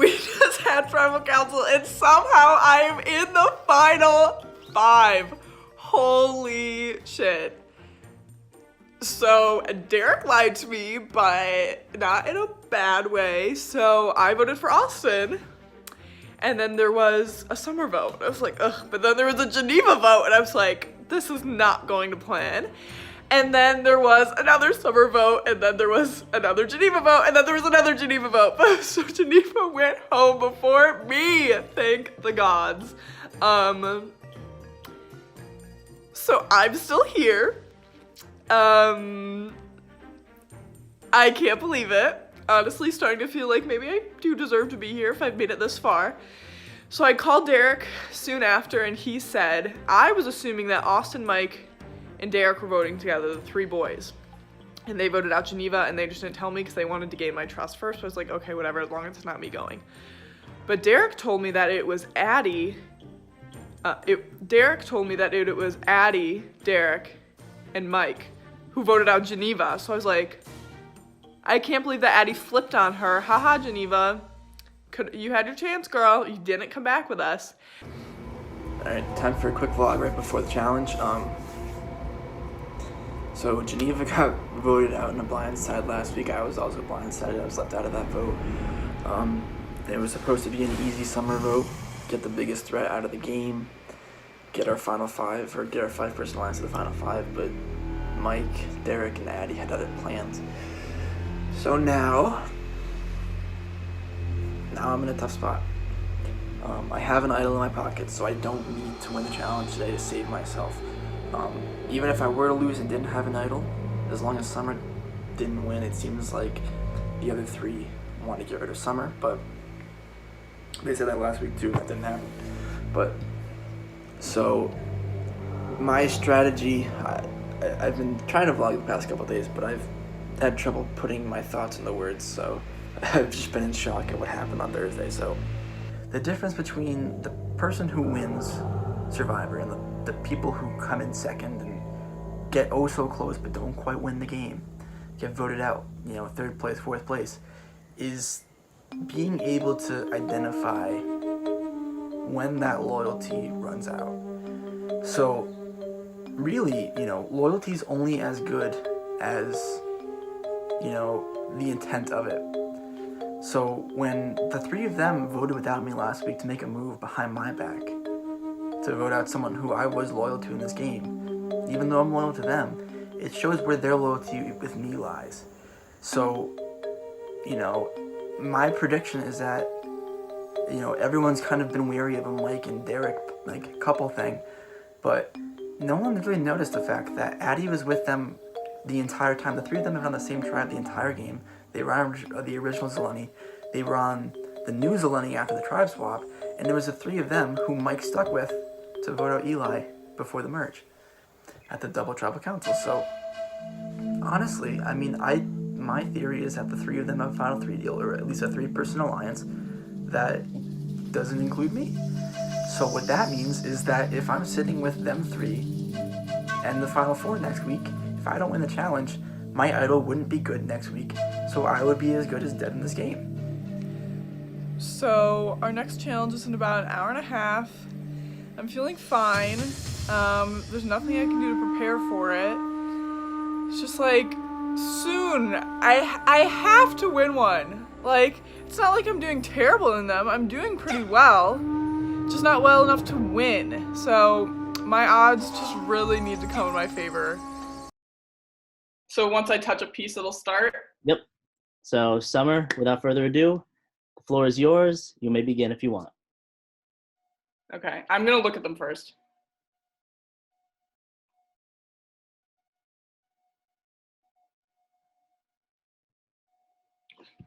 We just had tribal council and somehow I am in the final 5. Holy shit. So Derek lied to me, but not in a bad way. So I voted for Austin. And then there was a summer vote. I was like, ugh. But then there was a Geneva vote and I was like, this is not going to plan. And then there was another summer vote, and then there was another Geneva vote, and then there was another Geneva vote. So Geneva went home before me, thank the gods. So I'm still here. I can't believe it. Honestly, starting to feel like maybe I do deserve to be here if I've made it this far. So I called Derek soon after, and he said, I was assuming that Austin, Mike, and Derek were voting together, the 3 boys. And they voted out Geneva, and they just didn't tell me because they wanted to gain my trust first. So I was like, okay, whatever, as long as it's not me going. But Derek told me that it was Addie. Derek told me that it was Addie, Derek, and Mike who voted out Geneva. So I was like, I can't believe that Addie flipped on her. Haha, Geneva. You had your chance, girl. You didn't come back with us. Alright, time for a quick vlog right before the challenge. So Geneva got voted out in a blindside last week. I was also blindsided. I was left out of that vote. It was supposed to be an easy summer vote. Get the biggest threat out of the game. Get our final 5, or get our 5-person alliance to the final 5. But Mike, Derek, and Addie had other plans. So now I'm in a tough spot. I have an idol in my pocket, so I don't need to win the challenge today to save myself. Even if I were to lose and didn't have an idol, as long as Summer didn't win, it seems like the other 3 want to get rid of Summer, but they said that last week too, and that didn't happen. But, so, my strategy, I've been trying to vlog the past couple days, but I've had trouble putting my thoughts into words, so I've just been in shock at what happened on Thursday. So, the difference between the person who wins Survivor and the people who come in second and get oh so close but don't quite win the game, get voted out, 3rd place, 4th place, is being able to identify when that loyalty runs out. So really, loyalty is only as good as, the intent of it. So when the 3 of them voted without me last week to make a move behind my back, to vote out someone who I was loyal to in this game, even though I'm loyal to them, it shows where their loyalty with me lies. So, my prediction is that, everyone's kind of been weary of a Mike and Derek, couple thing, but no one really noticed the fact that Addie was with them the entire time. The 3 of them have been on the same tribe the entire game. They were on the original Zeleny. They were on the new Zeleny after the tribe swap, and there was the 3 of them who Mike stuck with to vote out Eli before the merge at the double tribal council. So honestly, my theory is that the 3 of them have a final 3 deal, or at least a 3-person alliance that doesn't include me. So what that means is that if I'm sitting with them 3 and the final 4 next week, if I don't win the challenge, my idol wouldn't be good next week. So I would be as good as dead in this game. So our next challenge is in about an hour and a half. I'm feeling fine. There's nothing I can do to prepare for it. It's just like, soon, I have to win one. It's not like I'm doing terrible in them. I'm doing pretty well, just not well enough to win. So my odds just really need to come in my favor. So once I touch a piece, it'll start? Yep. So Summer, without further ado, the floor is yours. You may begin if you want. Okay, I'm gonna look at them first.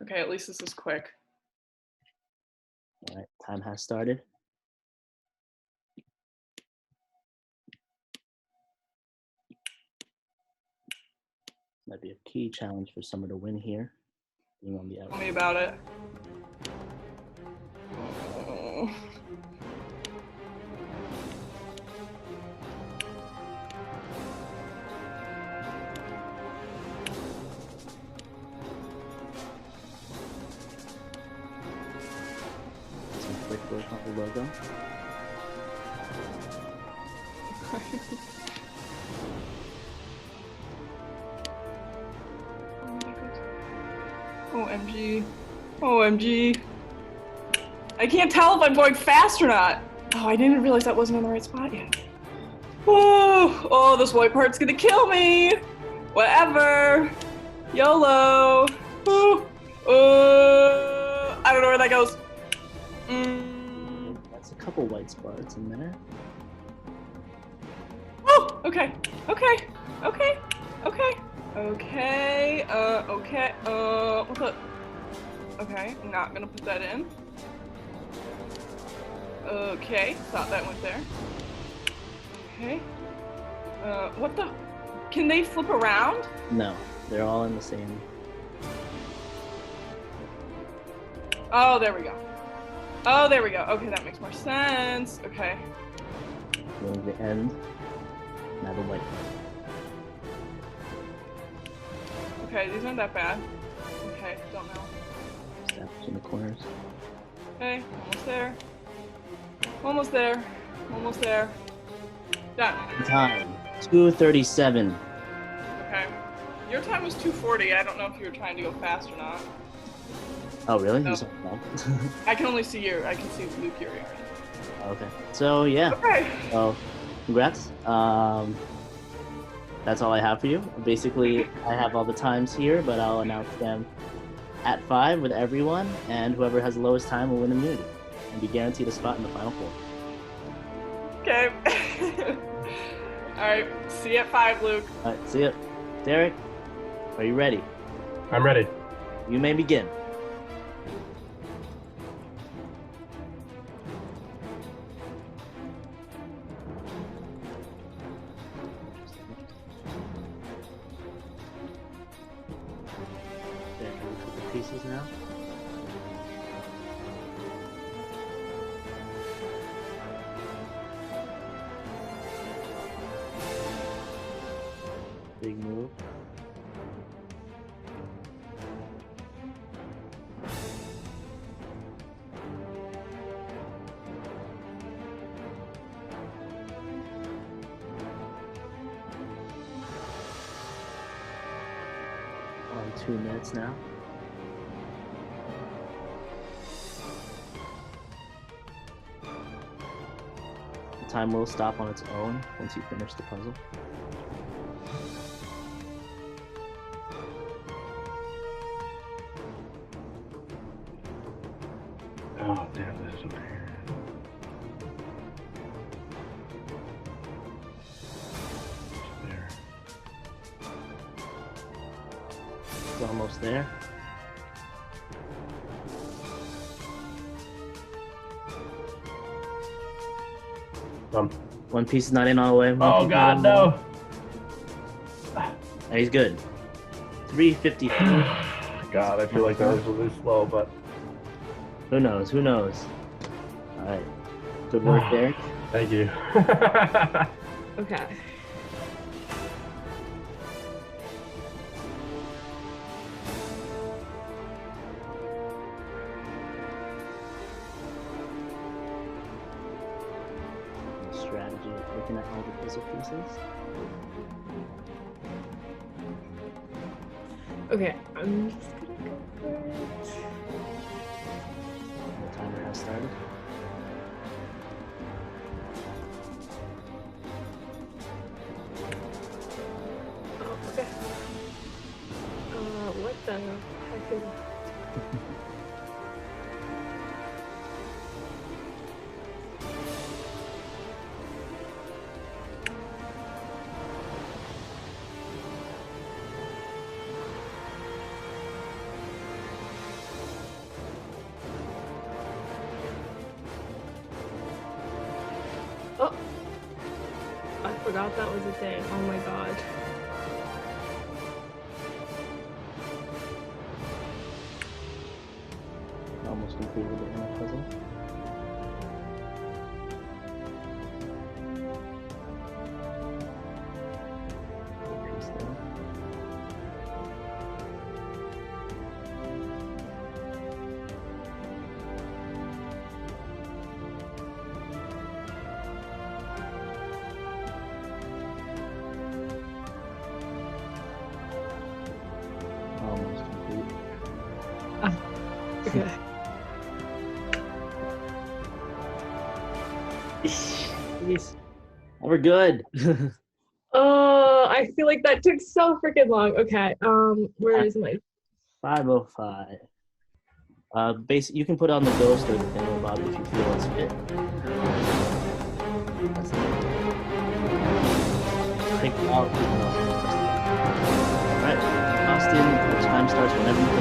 Okay, at least this is quick. All right, time has started. Might be a key challenge for Summer to win here. Being on the outside. Tell me about it. Oh. work on the logo. OMG. OMG. I can't tell if I'm going fast or not. Oh, I didn't realize that wasn't in the right spot yet. Oh, this white part's gonna kill me. Whatever. YOLO. I don't know where that goes. That's a couple white spots in there. Oh, okay. Okay. Okay. Okay. Okay. What's up? Okay, I'm not gonna put that in. Okay, thought that went there. Okay. What the? Can they flip around? No, they're all in the same. Oh, there we go. Oh, there we go. Okay, that makes more sense. Okay. Going the end. Now the white part. Okay, these aren't that bad. Okay, don't know. Steps in the corners. Okay, almost there. Almost there. Almost there. Done. Time 2:37. Okay. Your time was 2:40. I don't know if you were trying to go fast or not. Oh really? No. You saw that? I can only see you. I can see Luke here. Okay. So yeah. Okay. Well, congrats. That's all I have for you. Basically, I have all the times here, but I'll announce them at 5 with everyone, and whoever has the lowest time will win immunity and be guaranteed a spot in the final 4. Okay. Alright, see you at 5, Luke. All right, see ya. Derek, are you ready? I'm ready. You may begin. Derek, can we put the pieces now? Big move. On 2 minutes now. The time will stop on its own once you finish the puzzle. Oh, damn, this is over here. There. It's almost there. One piece is not in all the way. One Oh piece God, not in all the no! way. And he's good. 353. God, I feel like that was really slow, but Who knows? Who knows? All right. Good work, Derek. thank you. Okay. Strategy of looking at all the puzzle pieces. Okay, I'm just gonna go for it. The timer has started. Oh, okay. What the heck is Oh! I forgot that was a thing. Oh my god. Almost completed the inner puzzle. Good piece there. Jeez. We're good. I feel like that took so freaking long. Okay. Where is my 505. You can put on the ghost or the thingamabob if you feel it's fit. That's it. Take out. Alright, Austin, the time starts whenever you go.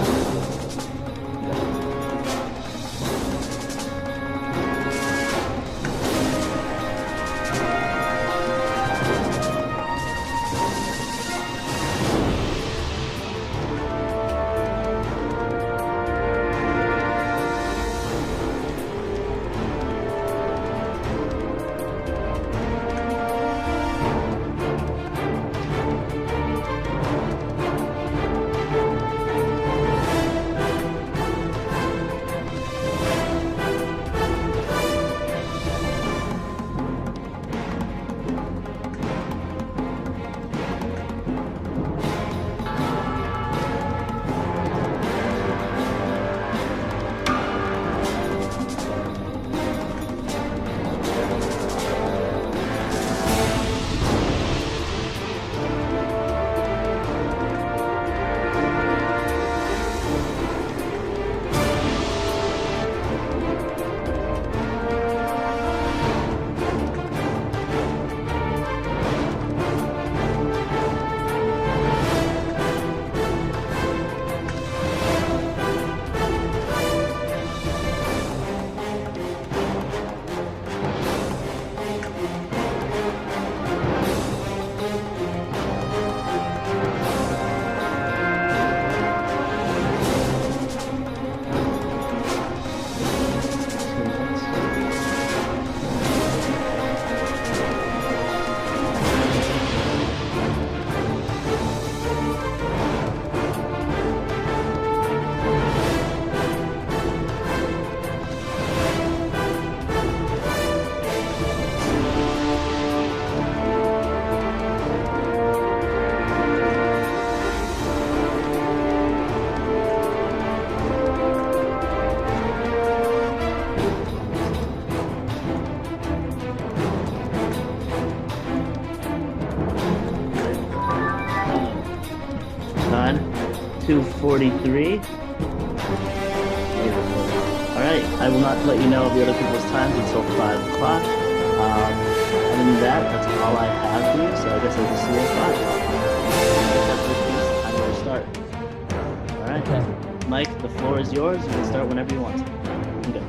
Time 2:43. Alright, I will not let you know of the other people's times until 5 o'clock. Other than that, that's all I have for you, so I guess I'll just see you at 5. That's time to start. Alright, Mike, the floor is yours. You can start whenever you want. Okay.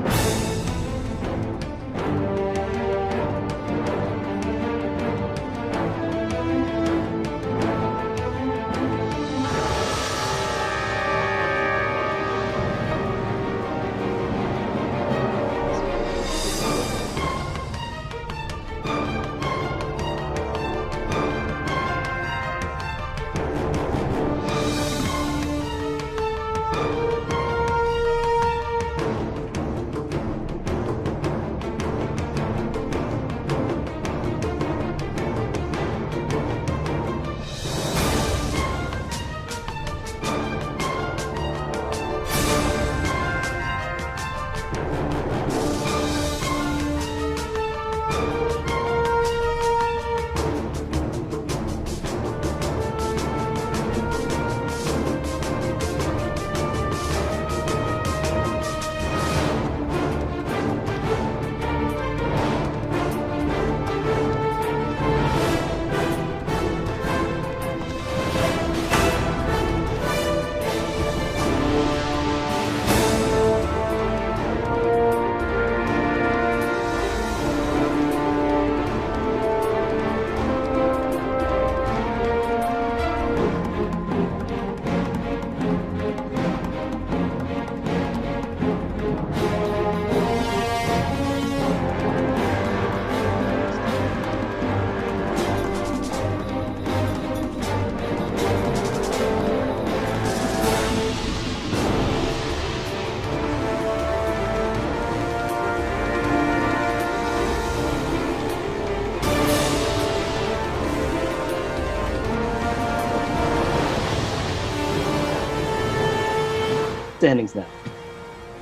Standings now.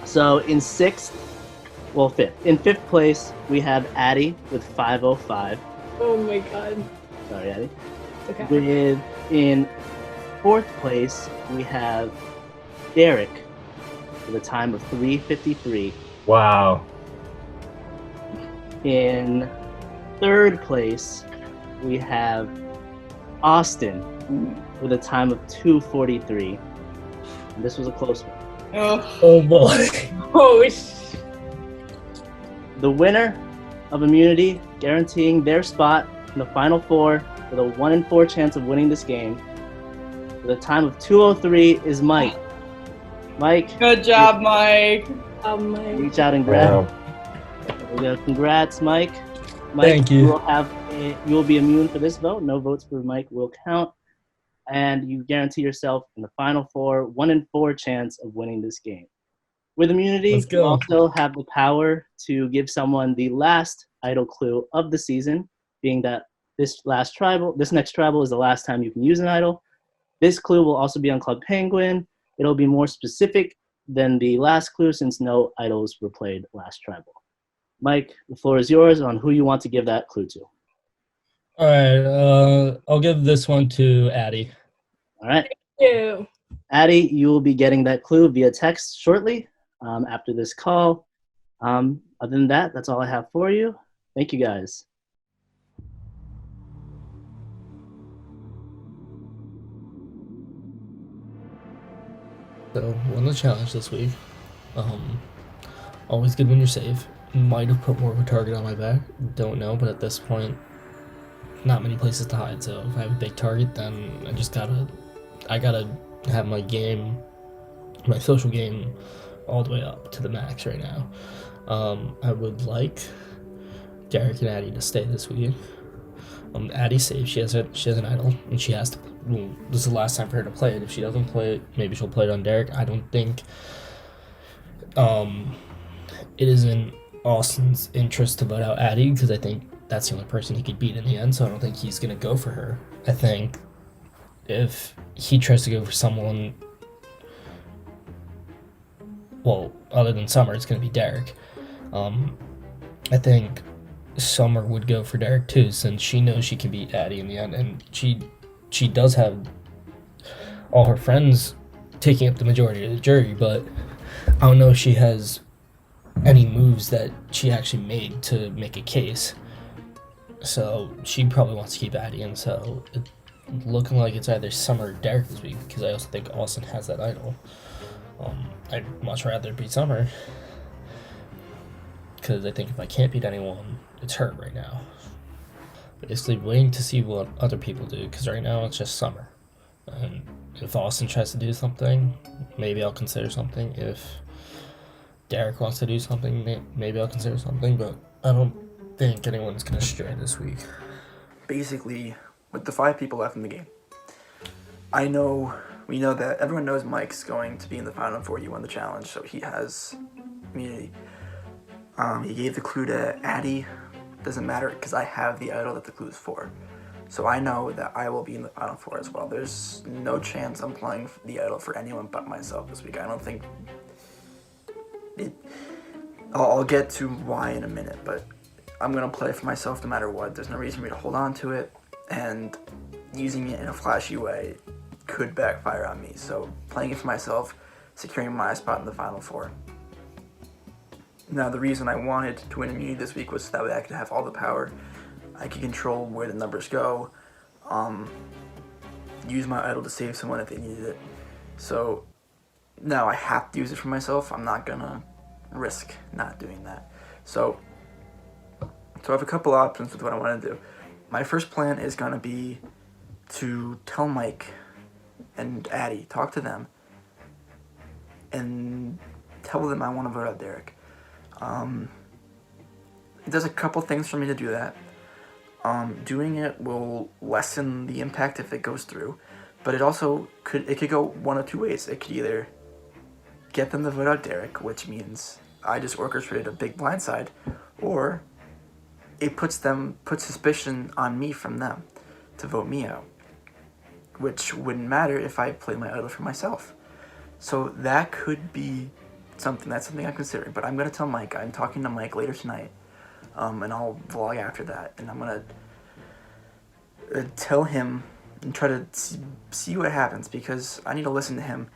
So in 6th, well, fifth. In fifth place, we have Addie with 505. Oh my god. Sorry, Addie. Okay. In fourth place, we have Derek with a time of 3:53. Wow. In third place, we have Austin with a time of 2:43. And this was a close one. Oh boy. Oh, The winner of immunity, guaranteeing their spot in the final four with a 1 in 4 chance of winning this game, with a time of 2:03, is Mike. Mike, Good job, Mike. my. reach out and grab. Wow. Congrats, Mike. Mike, Thank you. You will be immune for this vote. No votes for Mike will count, and you guarantee yourself in the final four 1 in 4 chance of winning this game. With immunity, Let's you go. also have the power to give someone the last idle clue of the season, being that this next tribal is the last time you can use an idol. This clue will also be on Club Penguin. It'll be more specific than the last clue since no idols were played last tribal. Mike, the floor is yours on who you want to give that clue to. All right. I'll give this one to Addie. All right. You. Addie, you will be getting that clue via text shortly after this call. Other than that, that's all I have for you. Thank you, guys. So won the challenge this week. Always good when you're safe. Might have put more of a target on my back. Don't know, but at this point, not many places to hide. So if I have a big target, then I gotta have my game, my social game, all the way up to the max right now. I would like Derek and Addie to stay this week. Addie's safe. She has an idol, and she has to. Well, this is the last time for her to play it. If she doesn't play it, maybe she'll play it on Derek. I don't think. It is in Austin's interest to vote out Addie because I think that's the only person he could beat in the end. So I don't think he's gonna go for her. I think if he tries to go for someone, well, other than Summer, it's gonna be Derek. I think Summer would go for Derek too, since she knows she can beat Addie in the end, and she does have all her friends taking up the majority of the jury, but I don't know if she has any moves that she actually made to make a case. So she probably wants to keep Addie in, so it's looking like it's either Summer or Derek this week, because I also think Austin has that idol. I'd much rather beat Summer, because I think if I can't beat anyone, it's her right now. Basically waiting to see what other people do, because right now it's just Summer. And if Austin tries to do something, maybe I'll consider something. If Derek wants to do something, maybe I'll consider something, but I don't think anyone's going to stray this week. Basically, with the 5 people left in the game, we know that everyone knows Mike's going to be in the final 4. You won the challenge, so he has immunity. He gave the clue to Addie. Doesn't matter because I have the idol that the clue is for. So I know that I will be in the final 4 as well. There's no chance I'm playing the idol for anyone but myself this week. I don't think I'll get to why in a minute, but I'm going to play for myself no matter what. There's no reason for me to hold on to it, and using it in a flashy way could backfire on me. So playing it for myself, securing my spot in the final 4. Now, the reason I wanted to win immunity this week was so that way I could have all the power. I could control where the numbers go, use my idol to save someone if they needed it. So now I have to use it for myself. I'm not gonna risk not doing that. So I have a couple options with what I want to do. My first plan is gonna be to tell Mike and Addie, talk to them, and tell them I want to vote out Derek. There's a couple things for me to do that. Doing it will lessen the impact if it goes through, but it could go one of two ways. It could either get them to vote out Derek, which means I just orchestrated a big blindside, or it puts suspicion on me from them to vote me out, which wouldn't matter if I played my idol for myself. So that could be that's something I'm considering. But I'm gonna tell Mike. I'm talking to Mike later tonight, and I'll vlog after that. And I'm gonna tell him and try to see what happens, because I need to listen to him.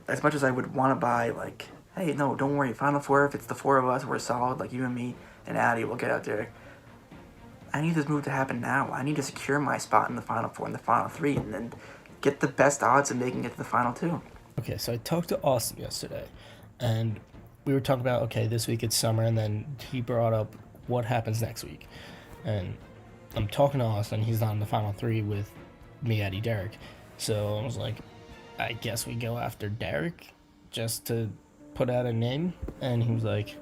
As much as I would want to buy, like, hey, no, don't worry, Final Four, if it's the four of us, we're solid, like you and me and Addie will get out there. I need this move to happen now. I need to secure my spot in the Final Four and the Final Three, and then get the best odds of making it to the Final Two. Okay, so I talked to Austin yesterday, and we were talking about, okay, this week it's summer, and then he brought up what happens next week. And I'm talking to Austin, he's not in the Final Three with me, Eddie, Derek. So I was like, I guess we go after Derek just to put out a name. And he was like,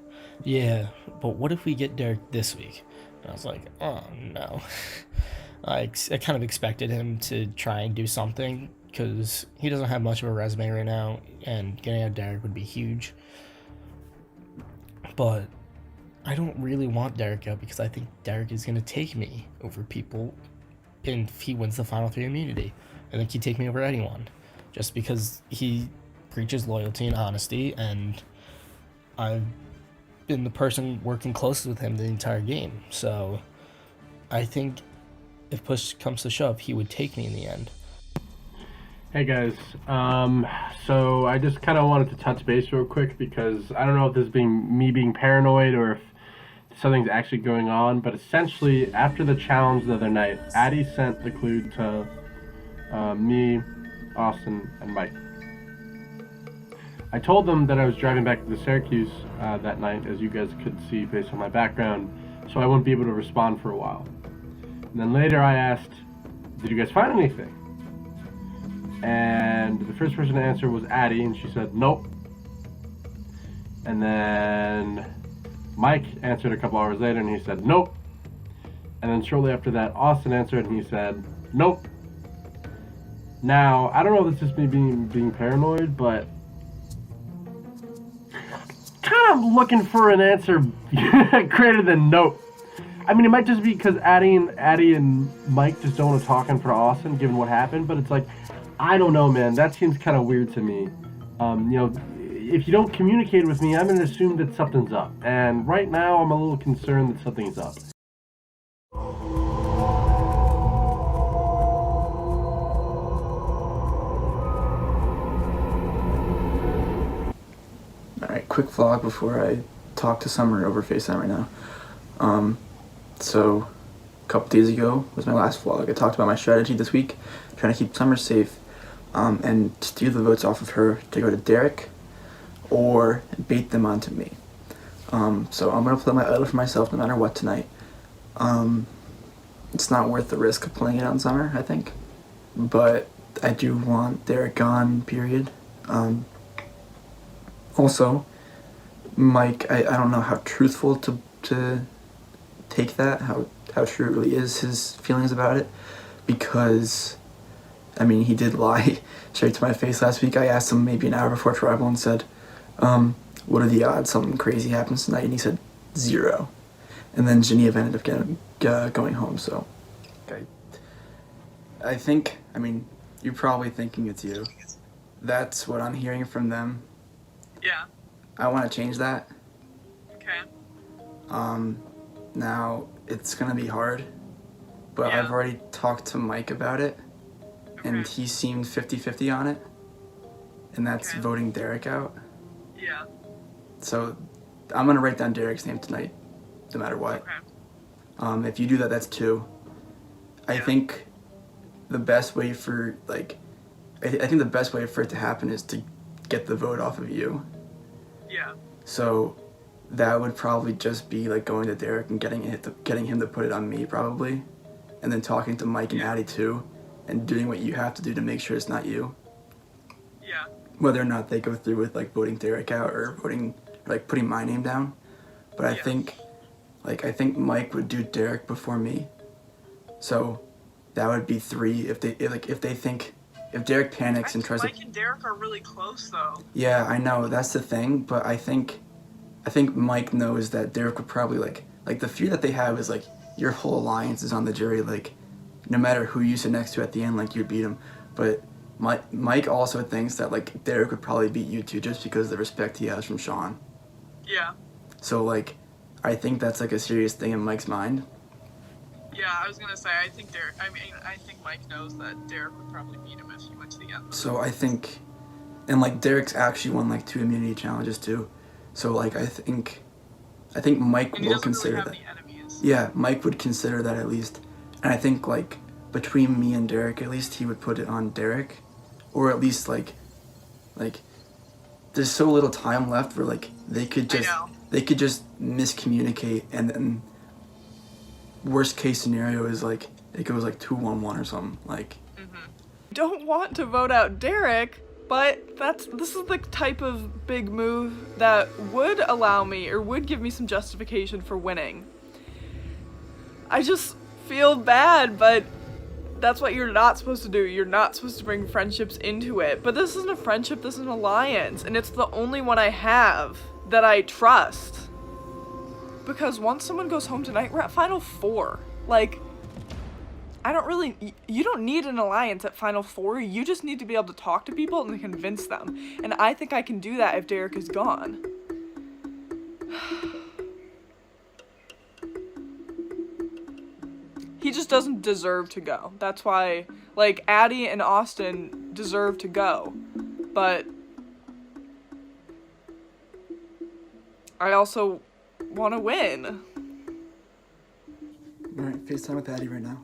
yeah, but what if we get Derek this week? And I was like, oh no. I kind of expected him to try and do something, because he doesn't have much of a resume right now, and getting out Derek would be huge. But I don't really want Derek out, because I think Derek is going to take me over people if he wins the Final Three immunity. I think he'd take me over anyone, just because he preaches loyalty and honesty, and I've been the person working closest with him the entire game. So I think if push comes to shove, he would take me in the end. Hey guys, so I just kind of wanted to touch base real quick, because I don't know if this is me being paranoid or if something's actually going on, but essentially after the challenge the other night, Addie sent the clue to me, Austin, and Mike. I told them that I was driving back to the Syracuse that night, as you guys could see based on my background, so I wouldn't be able to respond for a while. And then later I asked, did you guys find anything? And the first person to answer was Addie, and she said, nope. And then Mike answered a couple hours later, and he said, nope. And then shortly after that, Austin answered, and he said, nope. Now, I don't know if this is me being paranoid, but kind of looking for an answer greater than nope. I mean, it might just be because Addie and Mike just don't want to talk in front of Austin, given what happened, but it's like, I don't know, man. That seems kind of weird to me. If you don't communicate with me, I'm going to assume that something's up. And right now, I'm a little concerned that something's up. Alright, quick vlog before I talk to Summer over FaceTime right now. So, a couple days ago was my last vlog. I talked about my strategy this week, trying to keep Summer safe, and steal the votes off of her to go to Derek, or bait them onto me. So I'm gonna play my idol for myself no matter what tonight. It's not worth the risk of playing it on Summer, I think. But I do want Derek gone, period. Also, Mike, I don't know how truthful to take that, how true it really is, his feelings about it, because, I mean, he did lie straight to my face last week. I asked him maybe an hour before Tribal and said, what are the odds something crazy happens tonight? And he said 0. And then Geneva ended up going home, so. I think, I mean, you're probably thinking it's you. That's what I'm hearing from them. Yeah. I want to change that. Okay. Now, it's going to be hard, but Yeah. I've already talked to Mike about it, and Okay. he seemed 50-50 on it, and that's Okay. voting Derek out. Yeah. So I'm going to write down Derek's name tonight, no matter what. Okay. If you do that, that's 2. I Yeah. think the best way for, like, I think the best way for it to happen is to get the vote off of you. Yeah. So that would probably just be like going to Derek and getting him to put it on me, probably, and then talking to Mike and Addie too, and doing what you have to do to make sure it's not you. Yeah. Whether or not they go through with like voting Derek out or putting my name down, but I Yeah. think Mike would do Derek before me, so that would be 3 if Derek panics and tries to. Mike and Derek are really close, though. Yeah, I know, that's the thing, but I think Mike knows that Derek would probably, like the fear that they have is, like, your whole alliance is on the jury, like, no matter who you sit next to at the end, like, you'd beat him, but Mike also thinks that like Derek would probably beat you two just because of the respect he has from Shawn. Yeah. So like, I think that's like a serious thing in Mike's mind. Yeah, I was gonna say, I think Mike knows that Derek would probably beat him if he went to the end. So I think, and like Derek's actually won like 2 immunity challenges too. So like I think Mike And he will doesn't really consider have that. any enemies. Yeah, Mike would consider that at least. And I think like between me and Derek, at least he would put it on Derek, or at least like there's so little time left where like they could just miscommunicate, and then worst case scenario is like it goes like 2-1-1 or something like. Don't want to vote out Derek, but this is the type of big move that would allow me or would give me some justification for winning. I just feel bad, but that's what you're not supposed to do. You're not supposed to bring friendships into it. But this isn't a friendship, this is an alliance, and it's the only one I have that I trust. Because once someone goes home tonight, we're at Final Four. Like, you don't need an alliance at Final Four. You just need to be able to talk to people and convince them. And I think I can do that if Derek is gone. He just doesn't deserve to go. That's why, like, Addie and Austin deserve to go. But I also want to win. Alright, FaceTime with Addie right now.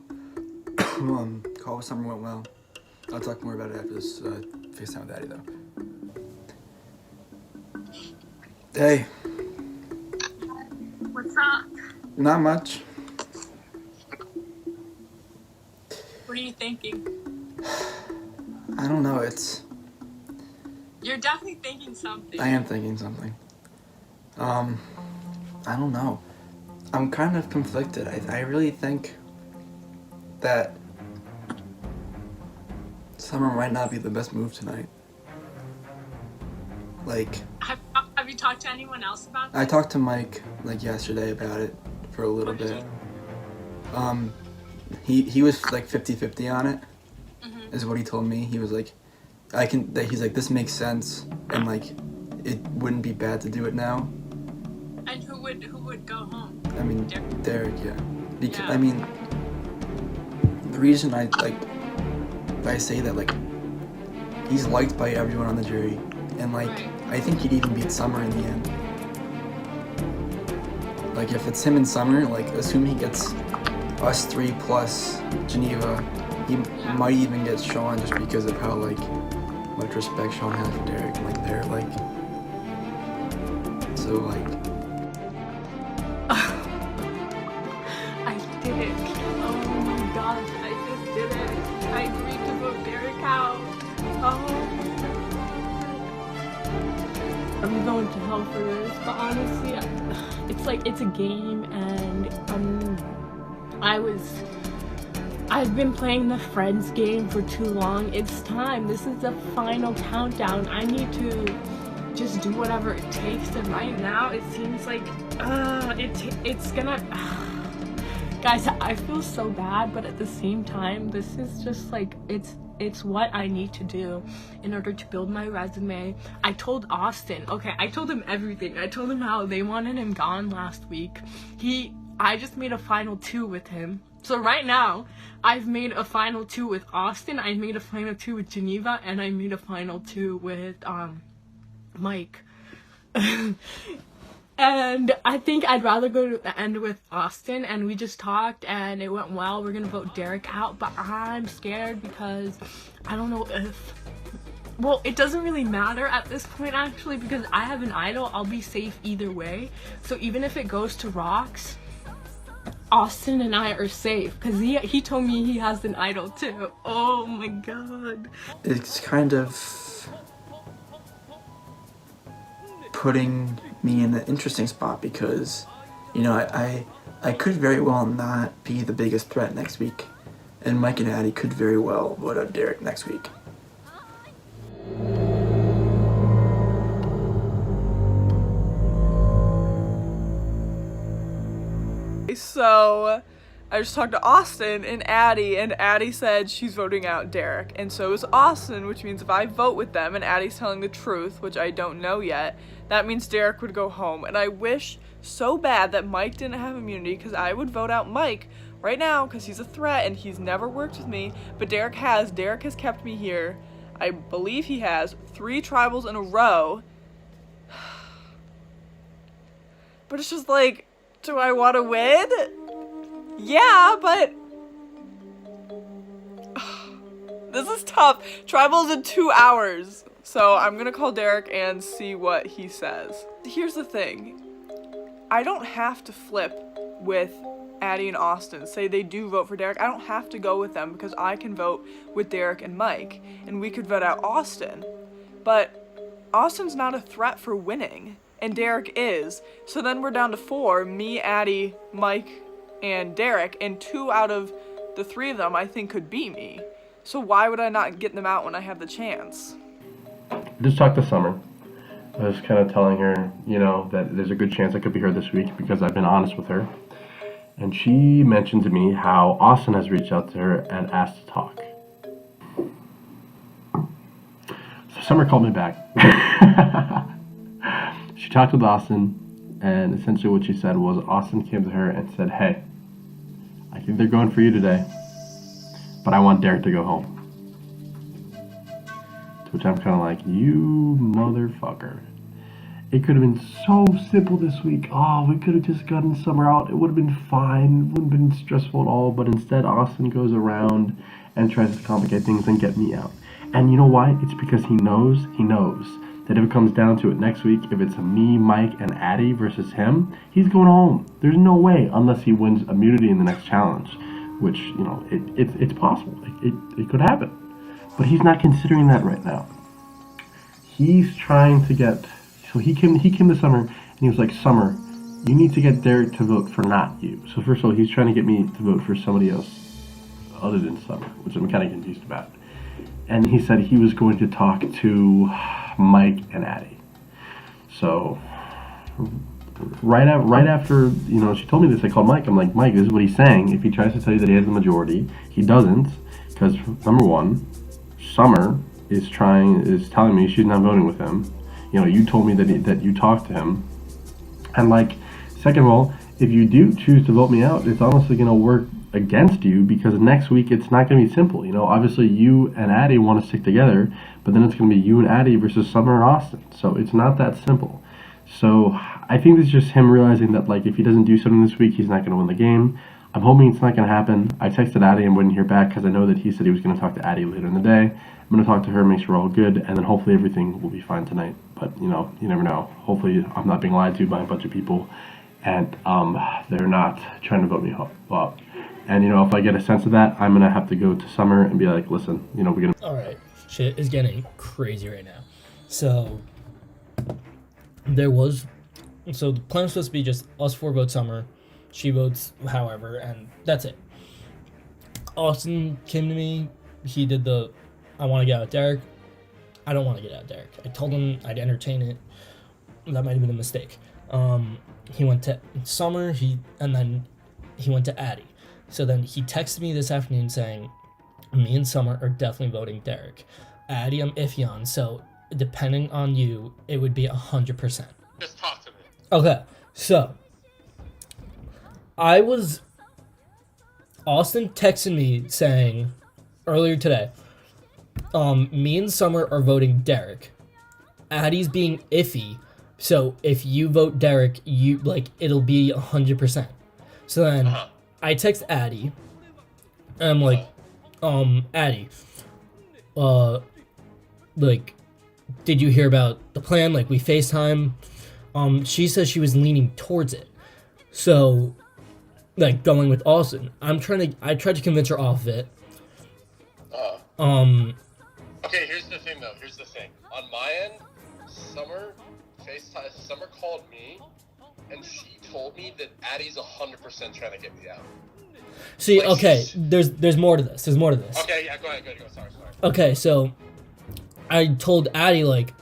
Call with Summer went well. I'll talk more about it after this FaceTime with Addie though. Hey. What's up? Not much. What are you thinking? I don't know, You're definitely thinking something. I am thinking something. I don't know. I'm kind of conflicted. I really think that Summer might not be the best move tonight. Like, Have you talked to anyone else about this? I talked to Mike like yesterday about it for a little bit. He was like 50-50 on it, is what he told me. He was like, he's like, this makes sense, and like, it wouldn't be bad to do it now. And who would go home? I mean, Derek, yeah. Yeah. I mean, the reason I say that, like, he's liked by everyone on the jury, and like, Right. I think he'd even beat Summer in the end. Like, if it's him and Summer, like, assume he gets us 3 plus Geneva, he might even get Shawn just because of how, like, much respect Shawn has for Derek, and like, they're like, so like, I did it. Oh my gosh, I just did it. I agreed to vote Derek out. Oh my God. I'm going to hell for this, but honestly, it's like, it's a game, and I've been playing the friends game for too long. It's time. This is the final countdown. I need to just do whatever it takes, and right now it seems like it's gonna guys, I feel so bad, but at the same time, this is just like, it's what I need to do in order to build my resume. I told Austin, I told him everything. I told him how they wanted him gone last week. I just made a final 2 with him. So right now, I've made a final 2 with Austin, I made a final 2 with Geneva, and I made a final 2 with Mike. And I think I'd rather go to the end with Austin, and we just talked and it went well. We're gonna vote Derek out, but I'm scared because I don't know if, well, it doesn't really matter at this point actually, because I have an idol. I'll be safe either way. So even if it goes to Rocks, Austin and I are safe because he told me he has an idol too. Oh my God. it's kind of putting me in an interesting spot because, you know, I could very well not be the biggest threat next week, and Mike and Addie could very well vote out Derek next week. So, I just talked to Austin and Addie said she's voting out Derek, and so is Austin, which means if I vote with them and Addie's telling the truth, which I don't know yet, that means Derek would go home. And I wish so bad that Mike didn't have immunity, because I would vote out Mike right now because he's a threat and he's never worked with me, but Derek has kept me here. I believe he has 3 tribals in a row. But it's just like, do I want to win? Yeah, but this is tough. Tribal's in 2 hours. So I'm gonna call Derek and see what he says. Here's the thing. I don't have to flip with Addie and Austin. Say they do vote for Derek. I don't have to go with them because I can vote with Derek and Mike. And we could vote out Austin. But Austin's not a threat for winning. And Derek is. So then we're down to 4. Me, Addie, Mike, and Derek. And 2 out of the 3 of them I think could beat me. So why would I not get them out when I have the chance? Just talked to Summer. I was kind of telling her, you know, that there's a good chance I could be here this week because I've been honest with her. And she mentioned to me how Austin has reached out to her and asked to talk. So Summer called me back. She talked with Austin, and essentially what she said was Austin came to her and said, hey, I think they're going for you today, but I want Derek to go home. To which I'm kind of like, you motherfucker. It could have been so simple this week. Oh, we could have just gotten Summer out. It would have been fine. It wouldn't have been stressful at all. But instead, Austin goes around and tries to complicate things and get me out. And you know why? It's because he knows that if it comes down to it next week, if it's me, Mike, and Addie versus him, he's going home. There's no way unless he wins immunity in the next challenge, which, you know, it's possible. It could happen. But he's not considering that right now. He's trying to get... So he came to Summer, and he was like, Summer, you need to get Derek to vote for not you. So first of all, he's trying to get me to vote for somebody else other than Summer, which I'm kind of confused about. And he said he was going to talk to Mike and Addie. So right after, you know, she told me this, I called Mike. I'm like, Mike, this is what he's saying. If he tries to tell you that he has the majority, he doesn't, because number one, Summer is telling me she's not voting with him. You know, you told me that you talked to him. And like, second of all, if you do choose to vote me out, it's honestly going to work against you because next week it's not going to be simple. You know, obviously you and Addie want to stick together, but then it's going to be you and Addie versus Summer and Austin. So it's not that simple. So I think it's just him realizing that, like, if he doesn't do something this week, he's not going to win the game. I'm hoping it's not going to happen. I texted Addie and wouldn't hear back because I know that he said he was going to talk to Addie later in the day. I'm going to talk to her, make sure we're all good, and then hopefully everything will be fine tonight. But, you know, you never know. Hopefully I'm not being lied to by a bunch of people, and they're not trying to vote me up. And, you know, if I get a sense of that, I'm going to have to go to Summer and be like, listen, you know, we're going to... All right. Shit is getting crazy right now. So the plan was supposed to be just us 4 vote Summer. She votes however, and that's it. Austin came to me. He did I want to get out Derek. I don't want to get out Derek. I told him I'd entertain it. That might have been a mistake. He went to Summer, and then he went to Addie. So then he texted me this afternoon saying, me and Summer are definitely voting Derek. Addie, I'm iffy on, so depending on you, it would be 100%. Just talk to me. Okay, so Austin texted me saying earlier today, me and Summer are voting Derek. Addie's being iffy, so if you vote Derek, it'll be 100%. So then I text Addie, and I'm like, Addie, did you hear about the plan? Like, we FaceTime. She says she was leaning towards it. So, like, going with Austin. I tried to convince her off of it. Okay, here's the thing, though. Here's the thing. On my end, Summer called me, and she told me that Addie's 100% trying to get me out. See, like, okay, there's more to this. Okay, yeah, go ahead. Sorry. Okay, so I told Addie, like,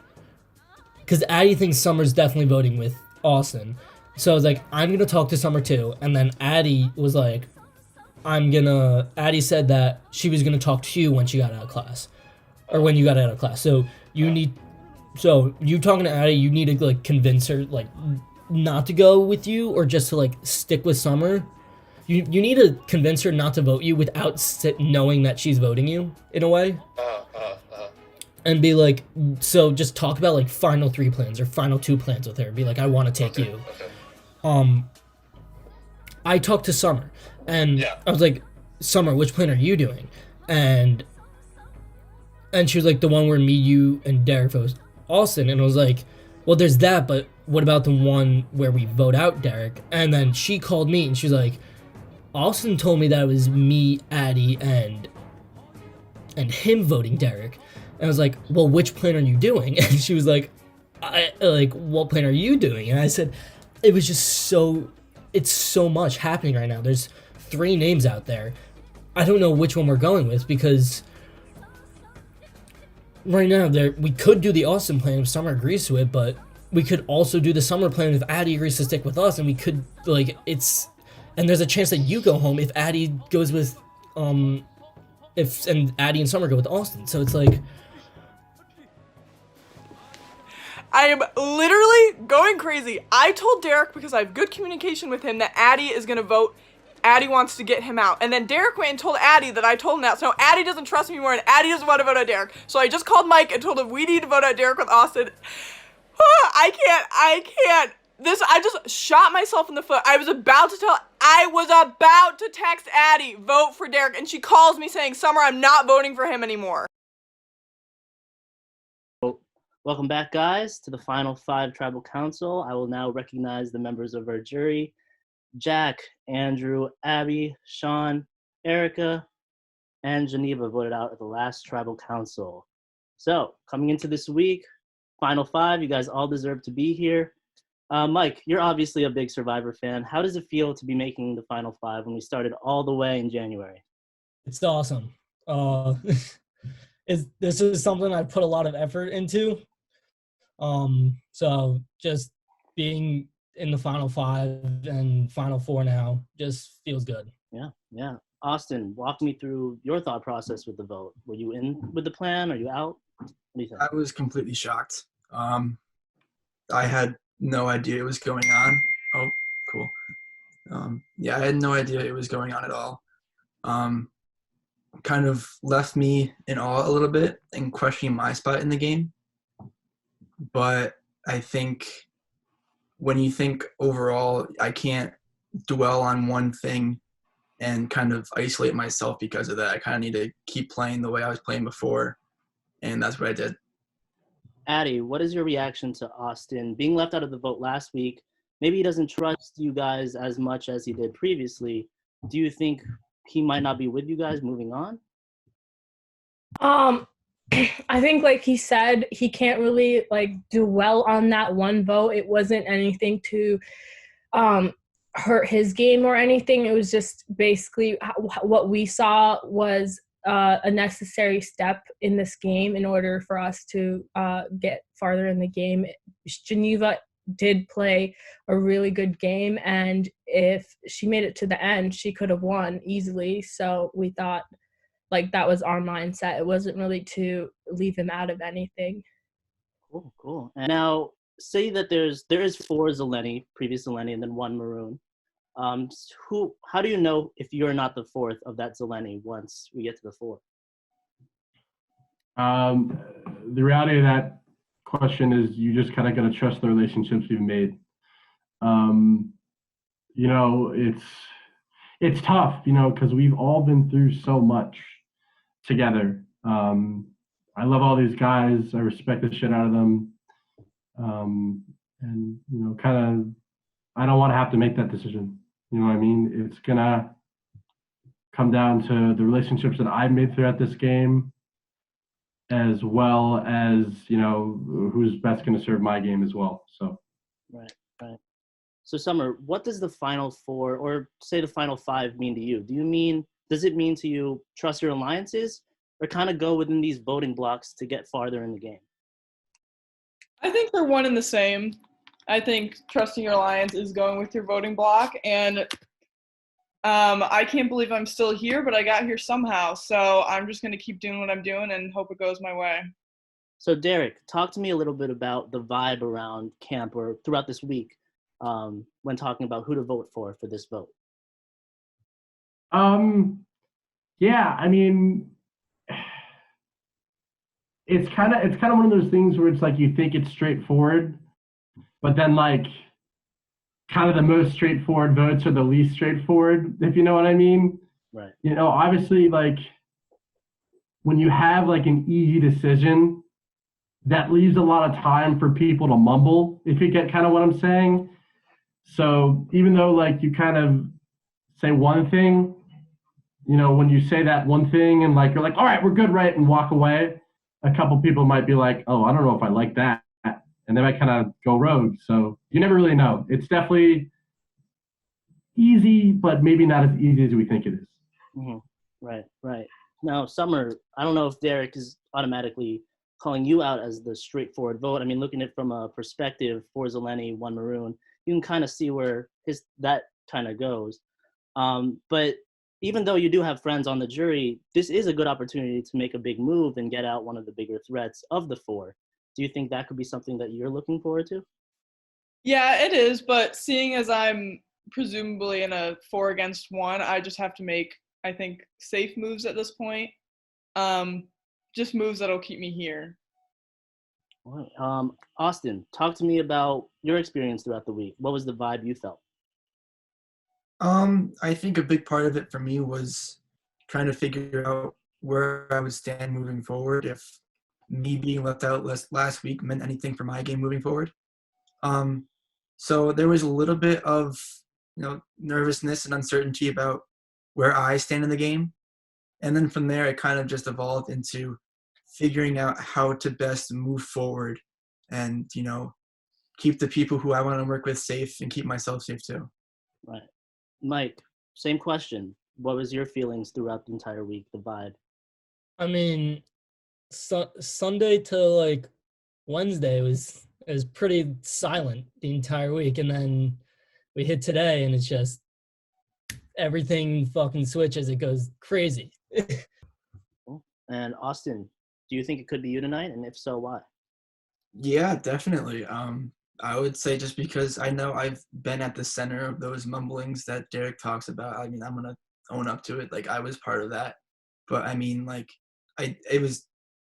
because Addie thinks Summer's definitely voting with Austin. So I was like, I'm going to talk to Summer too. And then Addie was like, Addie said that she was gonna talk to you when she got out of class, or when you got out of class. So you talking to Addie, you need to like convince her like not to go with you, or just to like stick with Summer. You need to convince her not to vote you without knowing that she's voting you in a way. And be like, so just talk about like final 3 plans or final 2 plans with her. Be like, I want to take you. Okay. I talked to Summer, and I was like, Summer, which plan are you doing? And she was like, the one where me, you, and Derek vote Austin. And I was like, well, there's that, but what about the one where we vote out Derek? And then she called me, and she was like, Austin told me that it was me, Addie, and him voting Derek. And I was like, well, which plan are you doing? And she was like, what plan are you doing? And I said, it was just it's so much happening right now. There's 3 names out there. I don't know which one we're going with, because right now we could do the Austin plan if Summer agrees to it, but we could also do the Summer plan if Addie agrees to stick with us, and we could, like, and there's a chance that you go home if Addie goes with, and Addie and Summer go with Austin. So it's like, I am literally going crazy. I told Derek, because I have good communication with him, that Addie is going to vote. Addie wants to get him out. And then Derek went and told Addie that I told him that. So Addie doesn't trust me anymore, and Addie doesn't want to vote out Derek. So I just called Mike and told him we need to vote out Derek with Austin. I can't. I just shot myself in the foot. I was about to text Addie, vote for Derek, and she calls me saying, Summer, I'm not voting for him anymore. Welcome back, guys, to the final 5 Tribal Council. I will now recognize the members of our jury. Jack, Andrew, Abby, Shawn, Erica, and Geneva voted out at the last Tribal Council. So, coming into this week, final 5, you guys all deserve to be here. Mike, you're obviously a big Survivor fan. How does it feel to be making the final 5 when we started all the way in January? It's awesome. This is something I put a lot of effort into. So just being in the final 5 and final 4 now just feels good. Yeah. Austin, walk me through your thought process with the vote. Were you in with the plan? Are you out? What do you think? I was completely shocked. I had no idea it was going on. Oh, cool. I had no idea it was going on at all. Kind of left me in awe a little bit and questioning my spot in the game. But I think when you think overall, I can't dwell on one thing and kind of isolate myself because of that. I kind of need to keep playing the way I was playing before, and that's what I did. Addie, what is your reaction to Austin being left out of the vote last week? Maybe he doesn't trust you guys as much as he did previously. Do you think he might not be with you guys moving on? I think, like he said, he can't really dwell on that one vote. It wasn't anything to hurt his game or anything. It was just basically what we saw was a necessary step in this game in order for us to get farther in the game. Geneva did play a really good game, and if she made it to the end, she could have won easily. So we thought that was our mindset. It wasn't really to leave him out of anything. Cool. And now, say that there is 4 Zeleny, previous Zeleny, and then 1 Maroon. How do you know if you're not the 4th of that Zeleny once we get to the 4th? The reality of that question is you just kind of got to trust the relationships you've made. It's tough, because we've all been through so much together. I love all these guys. I respect the shit out of them. And I don't want to have to make that decision. You know what I mean? It's going to come down to the relationships that I've made throughout this game, as well as, who's best going to serve my game as well. So. Right. So Summer, what does the final 4 or say the final 5 mean to you? Does it mean to you trust your alliances or kind of go within these voting blocks to get farther in the game? I think they're one and the same. I think trusting your alliance is going with your voting block, and I can't believe I'm still here, but I got here somehow. So I'm just going to keep doing what I'm doing and hope it goes my way. So Derek, talk to me a little bit about the vibe around camp or throughout this week when talking about who to vote for this vote. Yeah, I mean, it's kind of one of those things where it's like you think it's straightforward, but then like kind of the most straightforward votes are the least straightforward, if you know what I mean. Right. You know, obviously, like when you have like an easy decision, that leaves a lot of time for people to mumble, if you get kind of what I'm saying. So even though like you kind of say one thing, you know, when you say that one thing and like you're like, all right, we're good, right, and walk away, a couple people might be like, oh, I don't know if I like that, and they might kind of go rogue. So you never really know. It's definitely easy, but maybe not as easy as we think it is. Mm-hmm. Right. Now, Summer, I don't know if Derek is automatically calling you out as the straightforward vote. I mean, looking at it from a perspective, 4 Zeleny, 1 Maroon, you can kind of see where that kind of goes. But even though you do have friends on the jury, this is a good opportunity to make a big move and get out one of the bigger threats of the 4. Do you think that could be something that you're looking forward to? Yeah, it is. But seeing as I'm presumably in a 4 against 1, I just have to make, I think, safe moves at this point. Just moves that'll keep me here. All right. Austin, talk to me about your experience throughout the week. What was the vibe you felt? I think a big part of it for me was trying to figure out where I would stand moving forward, if me being left out last week meant anything for my game moving forward. So there was a little bit of, you know, nervousness and uncertainty about where I stand in the game. And then from there, it kind of just evolved into figuring out how to best move forward and, you know, keep the people who I want to work with safe and keep myself safe too. Right. Mike, same question. What was your feelings throughout the entire week, the vibe? I mean, Sunday to like Wednesday was pretty silent the entire week, and then we hit today, and it's just everything fucking switches. It goes crazy. And Austin, do you think it could be you tonight? And if so, why? Yeah, definitely. I would say just because I know I've been at the center of those mumblings that Derek talks about. I mean, I'm going to own up to it. Like, I was part of that. But, I mean, like, it was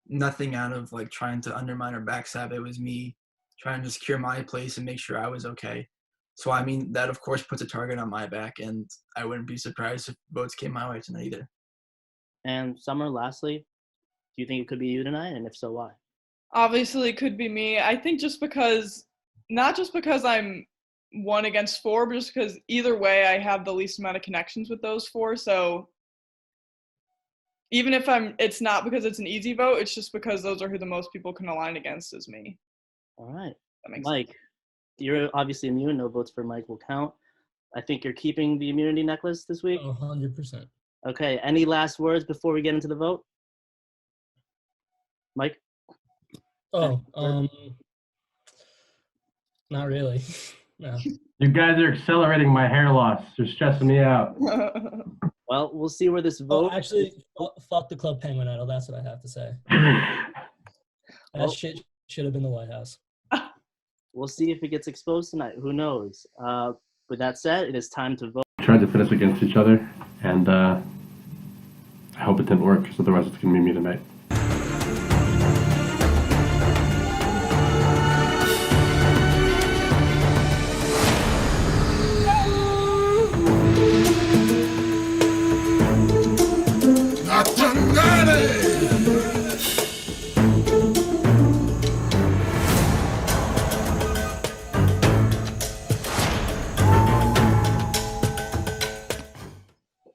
nothing out of, like, trying to undermine or backstab. It was me trying to secure my place and make sure I was okay. So, I mean, that, of course, puts a target on my back, and I wouldn't be surprised if votes came my way tonight either. And Summer, lastly, do you think it could be you tonight? And if so, why? Obviously, it could be me. I think not just because I'm 1 against 4, but just because either way I have the least amount of connections with those 4. So even if it's not because it's an easy vote, it's just because those are who the most people can align against is me. All right. That makes Mike, you're obviously immune. No votes for Mike will count. I think you're keeping the immunity necklace this week. 100%. Okay. Any last words before we get into the vote? Mike? Oh, not really. No. You guys are accelerating my hair loss. You're stressing me out. Well, we'll see where this vote. Oh, actually, fuck the Club Penguin idol. That's what I have to say. That shit should have been the White House. We'll see if it gets exposed tonight. Who knows? With that said, it is time to vote. Tried to pit us against each other, and I hope it didn't work, because otherwise it's going to be me tonight.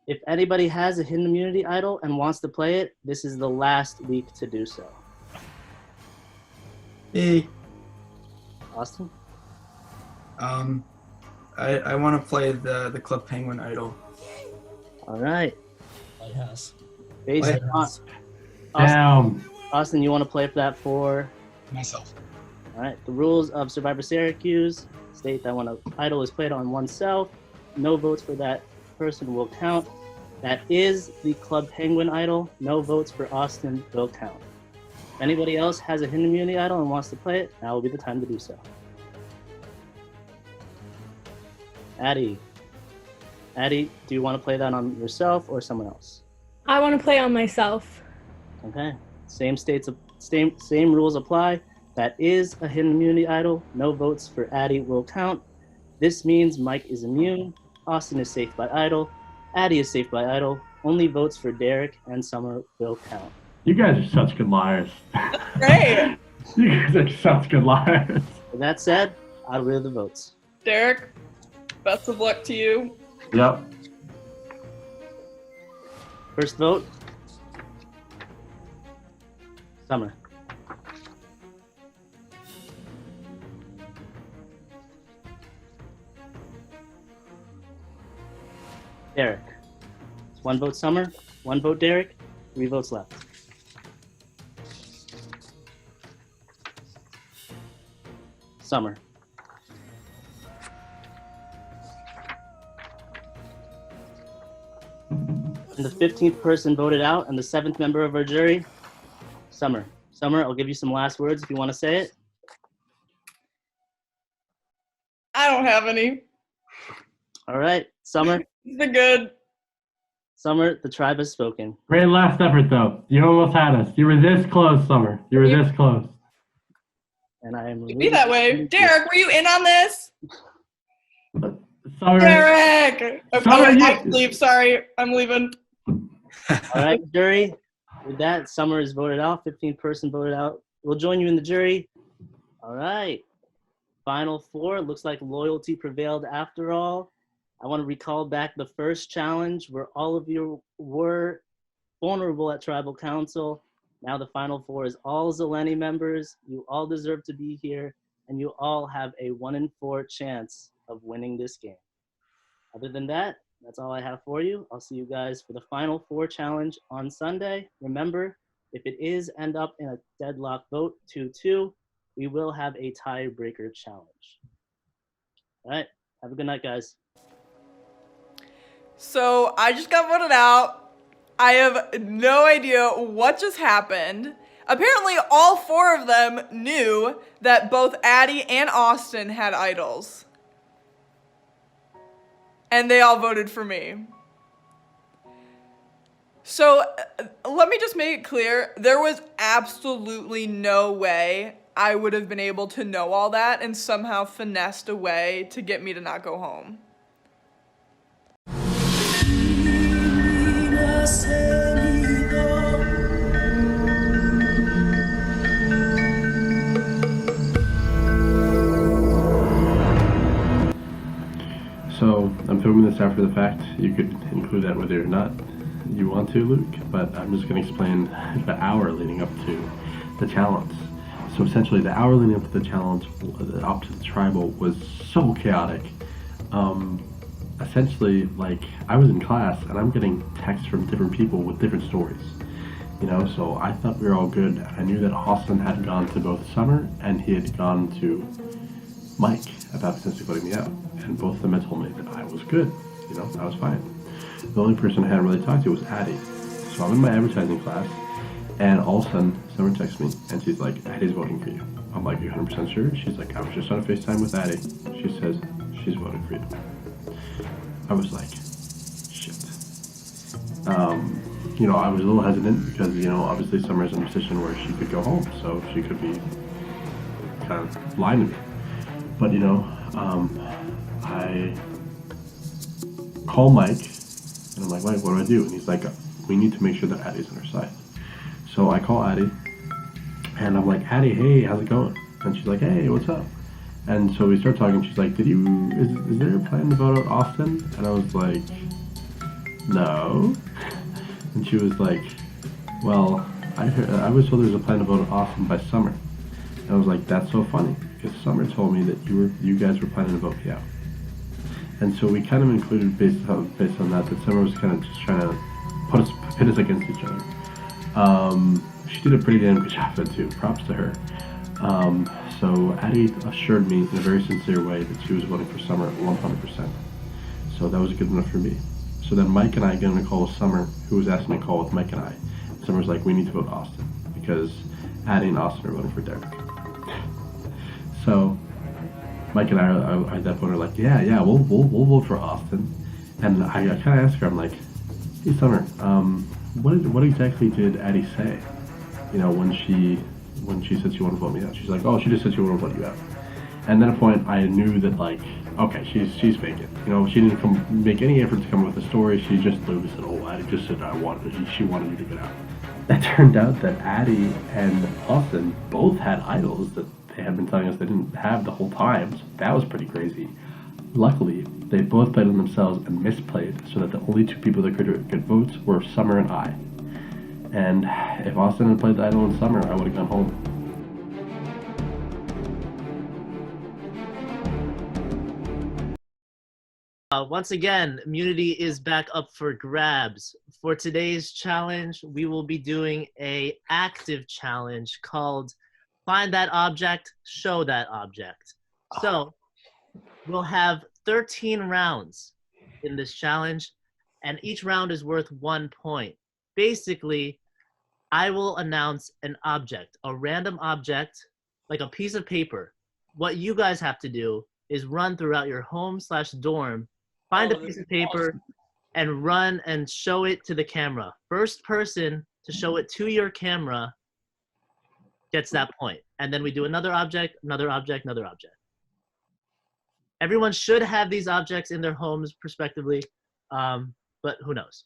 If anybody has a hidden immunity idol and wants to play it, this is the last week to do so. Hey. Austin? I want to play the Club Penguin idol. All right. White House. Based Damn. Austin, you want to play for that for? Myself. All right. The rules of Syrvivor Syracuse state that when an idol is played on oneself, no votes for that person will count. That is the Club Penguin idol. No votes for Austin will count. If anybody else has a hidden immunity idol and wants to play it, now will be the time to do so. Addie, do you want to play that on yourself or someone else? I want to play on myself. Okay. Same rules apply. That is a hidden immunity idol. No votes for Addie will count. This means Mike is immune. Austin is safe by idol. Addie is safe by idol. Only votes for Derek and Summer will count. You guys are such good liars. Great. You guys are such good liars. With that said, I'll read the votes. Derek, best of luck to you. Yep. First vote, Summer. Derek. It's 1 vote Summer, 1 vote Derek, 3 votes left. Summer. And the 15th person voted out, and the 7th member of our jury, Summer. Summer, I'll give you some last words if you want to say it. I don't have any. All right, Summer. It's been good. Summer, the tribe has spoken. Great last effort, though. You almost had us. You were this close, Summer. You were this close. And I am Be that way. Derek, were you in on this? Summer. Derek! Summer, Okay, I leave. Sorry, I'm leaving. All right, jury. With that, Summer is voted out. 15th person voted out. We'll join you in the jury. All right. Final 4. Looks like loyalty prevailed after all. I want to recall back the first challenge where all of you were vulnerable at Tribal Council. Now the Final 4 is all Zeleni members. You all deserve to be here, and you all have a 1 in 4 chance of winning this game. Other than that, that's all I have for you. I'll see you guys for the Final 4 challenge on Sunday. Remember, if it is end up in a deadlock vote 2-2, we will have a tiebreaker challenge. All right, have a good night, guys. So I just got voted out. I have no idea what just happened. Apparently all 4 of them knew that both Addie and Austin had idols. And they all voted for me. So let me just make it clear, there was absolutely no way I would have been able to know all that and somehow finessed a way to get me to not go home. So I'm filming this after the fact. You could include that whether or not you want to, Luke, but I'm just going to explain the hour leading up to the challenge. So essentially the hour leading up to the challenge, up to the tribal, was so chaotic. Essentially, like, I was in class and I'm getting texts from different people with different stories. You know, so I thought we were all good. I knew that Austin had gone to both Summer and he had gone to Mike about potentially putting me out. And both of them had told me that I was good. You know, I was fine. The only person I hadn't really talked to was Addie. So I'm in my advertising class, and all of a sudden, Summer texts me, and she's like, Addie's voting for you. I'm like, you 100% sure? She's like, I was just on a FaceTime with Addie. She says, she's voting for you. I was like, shit. You know, I was a little hesitant because, you know, obviously Summer's in a position where she could go home, so she could be kind of lying to me. But, you know, I call Mike, and I'm like, Mike, what do? And he's like, we need to make sure that Addie's on her side. So I call Addie, and I'm like, Addie, hey, how's it going? And she's like, hey, what's up? And so we start talking. She's like, is there a plan to vote out Austin? And I was like, no. And she was like, well, I was told there was a plan to vote out Austin by Summer. And I was like, that's so funny, because Summer told me that you guys were planning to vote me out. And so we kind of included based on that Summer was kind of just trying to pit us against each other. She did a pretty damn good job of it too. Props to her. So Addie assured me in a very sincere way that she was voting for Summer 100%. So that was good enough for me. So then Mike and I get on a call with Summer, who was asking me to call with Mike and I. Summer's like, we need to vote Austin because Addie and Austin are voting for Derek. So Mike and I are at that point are like, yeah, we'll vote for Austin. And I kind of asked her, I'm like, hey Summer, what exactly did Addie say? You know, when she said she wanted to vote me out, she's like, oh, she just said she wanted to vote you out. And at that point, I knew that like, okay, she's faking. You know, she didn't make any effort to come up with a story. She just literally said, oh, Addie just said she wanted you to get out. That turned out that Addie and Austin both had idols that they had been telling us they didn't have the whole time. So that was pretty crazy. Luckily, they both played on themselves and misplayed, so that the only two people that could get votes were Summer and I. And if Austin had played the idol in Summer, I would have gone home. Once again, immunity is back up for grabs. For today's challenge, we will be doing a active challenge called Find That Object, Show That Object. So we'll have 13 rounds in this challenge, and each round is worth 1 point. Basically, I will announce an object, a random object, like a piece of paper. What you guys have to do is run throughout your home/dorm, find a piece of paper, and run and show it to the camera. First person to show it to your camera gets that point. And then we do another object, another object, another object. Everyone should have these objects in their homes, respectively, but who knows?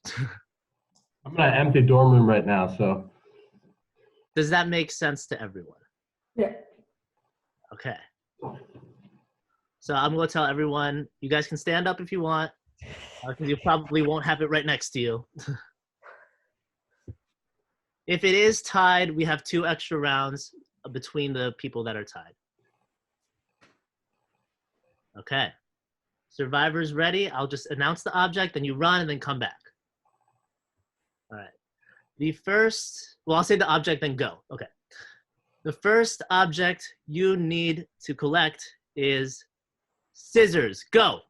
I'm in an empty dorm room right now, so. Does that make sense to everyone? Yeah. Okay. So I'm going to tell everyone, you guys can stand up if you want, because you probably won't have it right next to you. If it is tied, we have 2 extra rounds between the people that are tied. Okay. Survivor's ready. I'll just announce the object, then you run and then come back. All right. The first, well, I'll say the object, then go. Okay. The first object you need to collect is scissors. Go.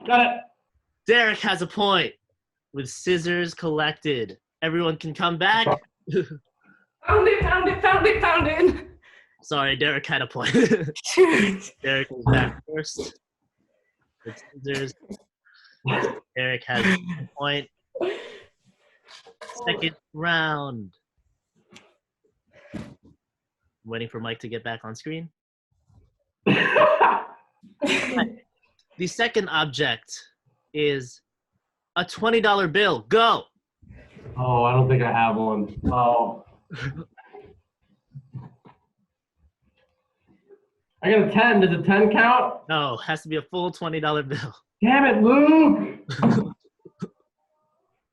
Got it. Derek has a point with scissors collected. Everyone can come back. Found it. Sorry, Derek had a point. Derek was back first. With scissors. Derek has a point. Second round. Waiting for Mike to get back on screen. The second object is a $20 bill. Go. Oh, I don't think I have one. Oh. I got a 10. Does a 10 count? No, has to be a full $20 bill. Damn it, Luke!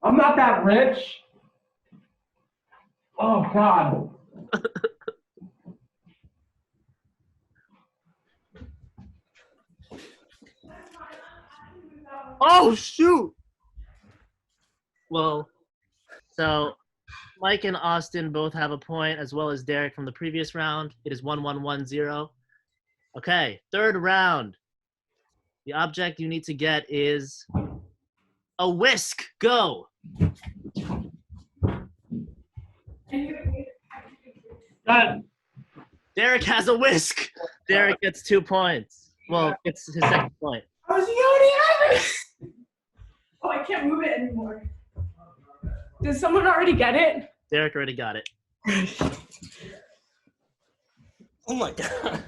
I'm not that rich. Oh, God. Oh, shoot! Well, so Mike and Austin both have a point, as well as Derek from the previous round. It is 1-1-1-0. Okay, third round. The object you need to get is a whisk. Go. Got it. Derek has a whisk. Derek gets 2 points. Well, it's his second point. I was already having. Oh, I can't move it anymore. Did someone already get it? Derek already got it. Oh my god.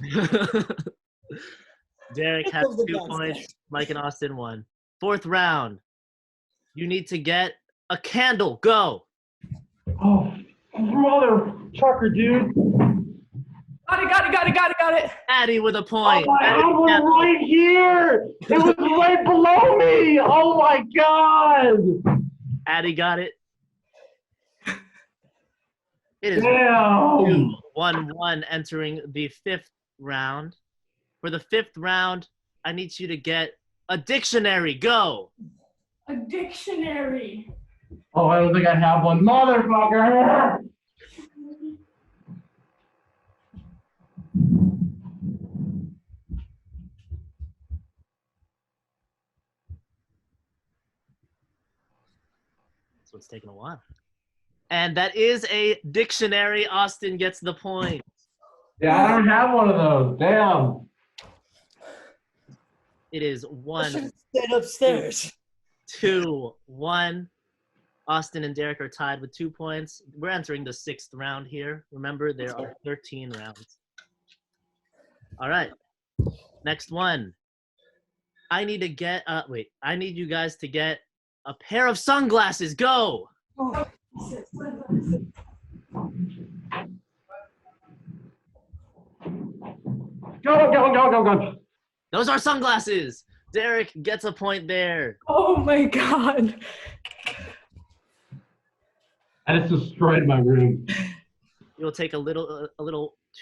Derek has 2 points. Mike and Austin 1. Fourth round. You need to get a candle. Go. Oh, mother trucker, dude. Got it. Addie with a point. Oh, I had one right here. It was right below me. Oh, my God. Addie got it. It is Damn. 2-1-1 entering the 5th round. For the 5th round, I need you to get a dictionary. Go. A dictionary. Oh, I don't think I have one. Motherfucker. one's taking a while. And that is a dictionary. Austin gets the point. Yeah, I don't have one of those. Damn. It is I 1, should have stayed upstairs. 2, 1. Austin and Derek are tied with 2 points. We're entering the 6th round here. Remember, there are 13 rounds. All right. Next one. I need to get, I need you guys to get a pair of sunglasses. Go! Go, go. Those are sunglasses. Derek gets a point there. Oh my god. I just destroyed my room. We'll take a little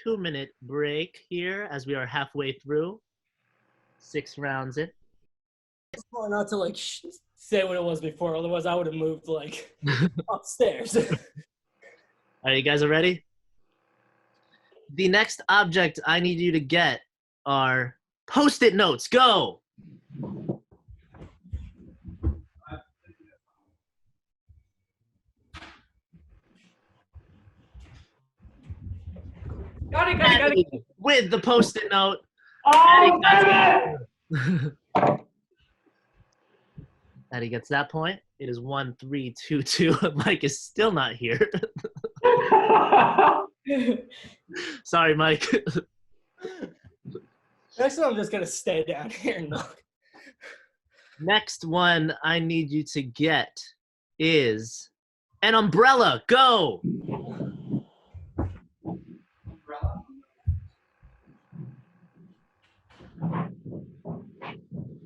2-minute break here as we are halfway through. 6 rounds in. It's hard not to like say what it was before, otherwise I would have moved like upstairs. All right, you guys are ready? The next object I need you to get are Post-it notes. Go! Got it. With the Post-it note. Oh, damn it! Eddie gets that point. It is 1-3-2-2. Mike is still not here. Sorry, Mike. Next time I'm just gonna stay down here and look. Next one I need you to get is an umbrella. Go!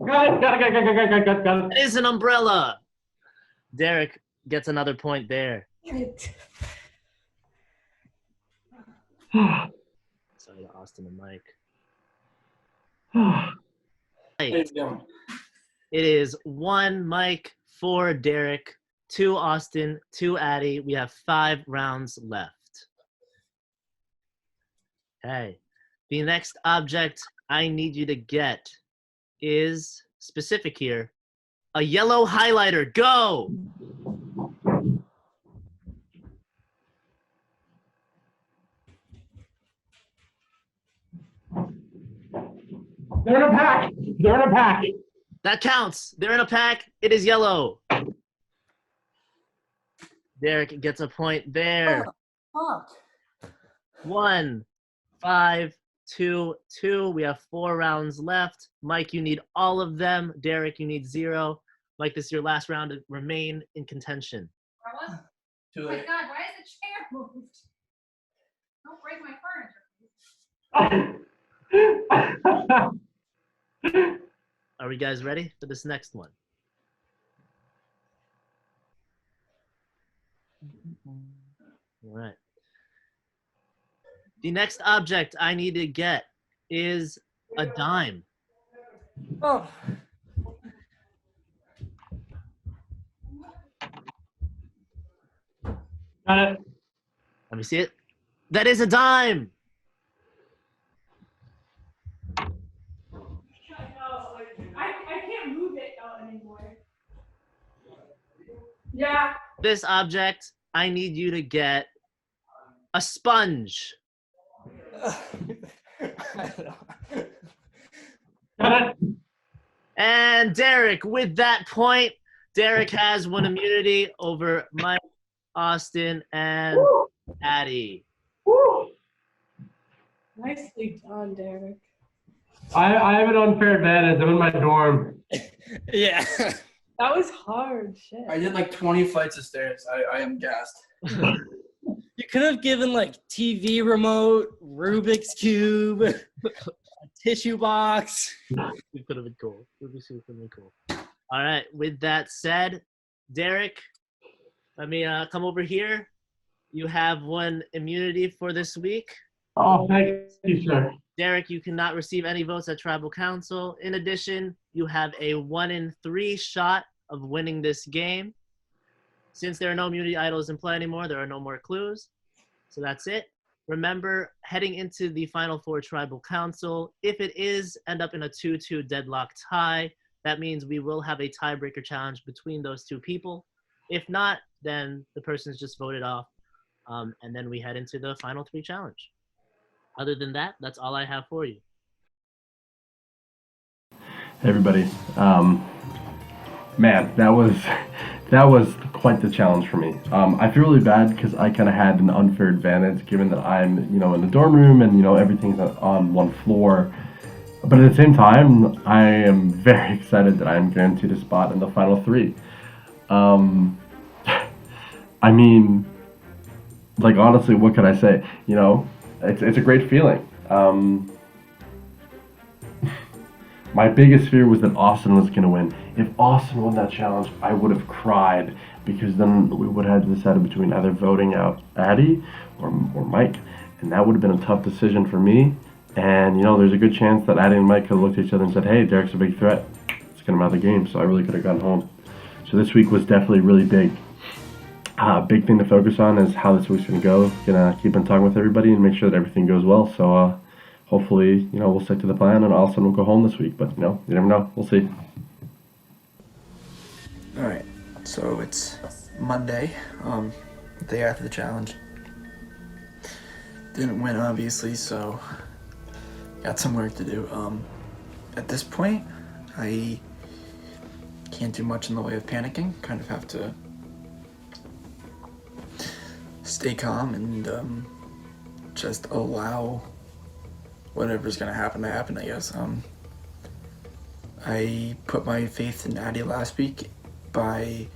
Got it. It is an umbrella. Derek gets another point there. Sorry to Austin and Mike. It is 1 Mike, 4 Derek, 2 Austin, 2 Addie. We have 5 rounds left. Okay. The next object I need you to get is specific here. A yellow highlighter. Go! They're in a pack. They're in a pack. That counts. They're in a pack. It is yellow. Derek gets a point there. Fuck. 1, 5, 2, 2. We have 4 rounds left. Mike, you need all of them. Derek, you need 0. Mike, this is your last round to remain in contention. Oh my god, why is the chair moved? Don't break my furniture. Are we guys ready for this next one? All right. The next object I need to get is a dime. Oh. Got it. Let me see it. That is a dime. I can't move it out anymore. Yeah. This object, I need you to get a sponge. Got it. And Derek, with that point, Derek has won immunity over Mike, Austin, and Addie. Woo. Nicely done, Derek. I have an unfair advantage. I'm in my dorm. Yeah. That was hard. Shit. I did like 20 flights of stairs. I am gassed. You could have given like TV remote, Rubik's Cube, a tissue box. It could have been cool. Rubik's Cube could have been cool. All right. With that said, Derek, let me come over here. You have won immunity for this week. Oh, thank you, sir. Derek, you cannot receive any votes at Tribal Council. In addition, you have a 1 in 3 shot of winning this game. Since there are no immunity idols in play anymore, there are no more clues. So that's it. Remember, heading into the Final Four Tribal Council, if it is end up in a 2-2 deadlock tie, that means we will have a tiebreaker challenge between those two people. If not, then the person's just voted off. And then we head into the final 3 challenge. Other than that, that's all I have for you. Hey everybody, man, that was quite the challenge for me. I feel really bad because I kind of had an unfair advantage given that I'm, in the dorm room and everything's on one floor. But at the same time, I am very excited that I am guaranteed a spot in the final 3. I mean, like honestly, what could I say? It's a great feeling. My biggest fear was that Austin was going to win. If Austin won that challenge, I would have cried because then we would have decided between either voting out Addie or Mike, and that would have been a tough decision for me. And there's a good chance that Addie and Mike could have looked at each other and said, "Hey, Derek's a big threat. Let's get him out of the game." So I really could have gone home. So this week was definitely really big. Big thing to focus on is how this week's going to go. Gonna keep on talking with everybody and make sure that everything goes well. So hopefully, we'll stick to the plan and Austin will go home this week. But you never know. We'll see. All right. So it's Monday, the day after the challenge. Didn't win, obviously, so got some work to do. At this point, I can't do much in the way of panicking. Kind of have to stay calm and just allow whatever's gonna happen to happen, I guess. I put my faith in Addie last week by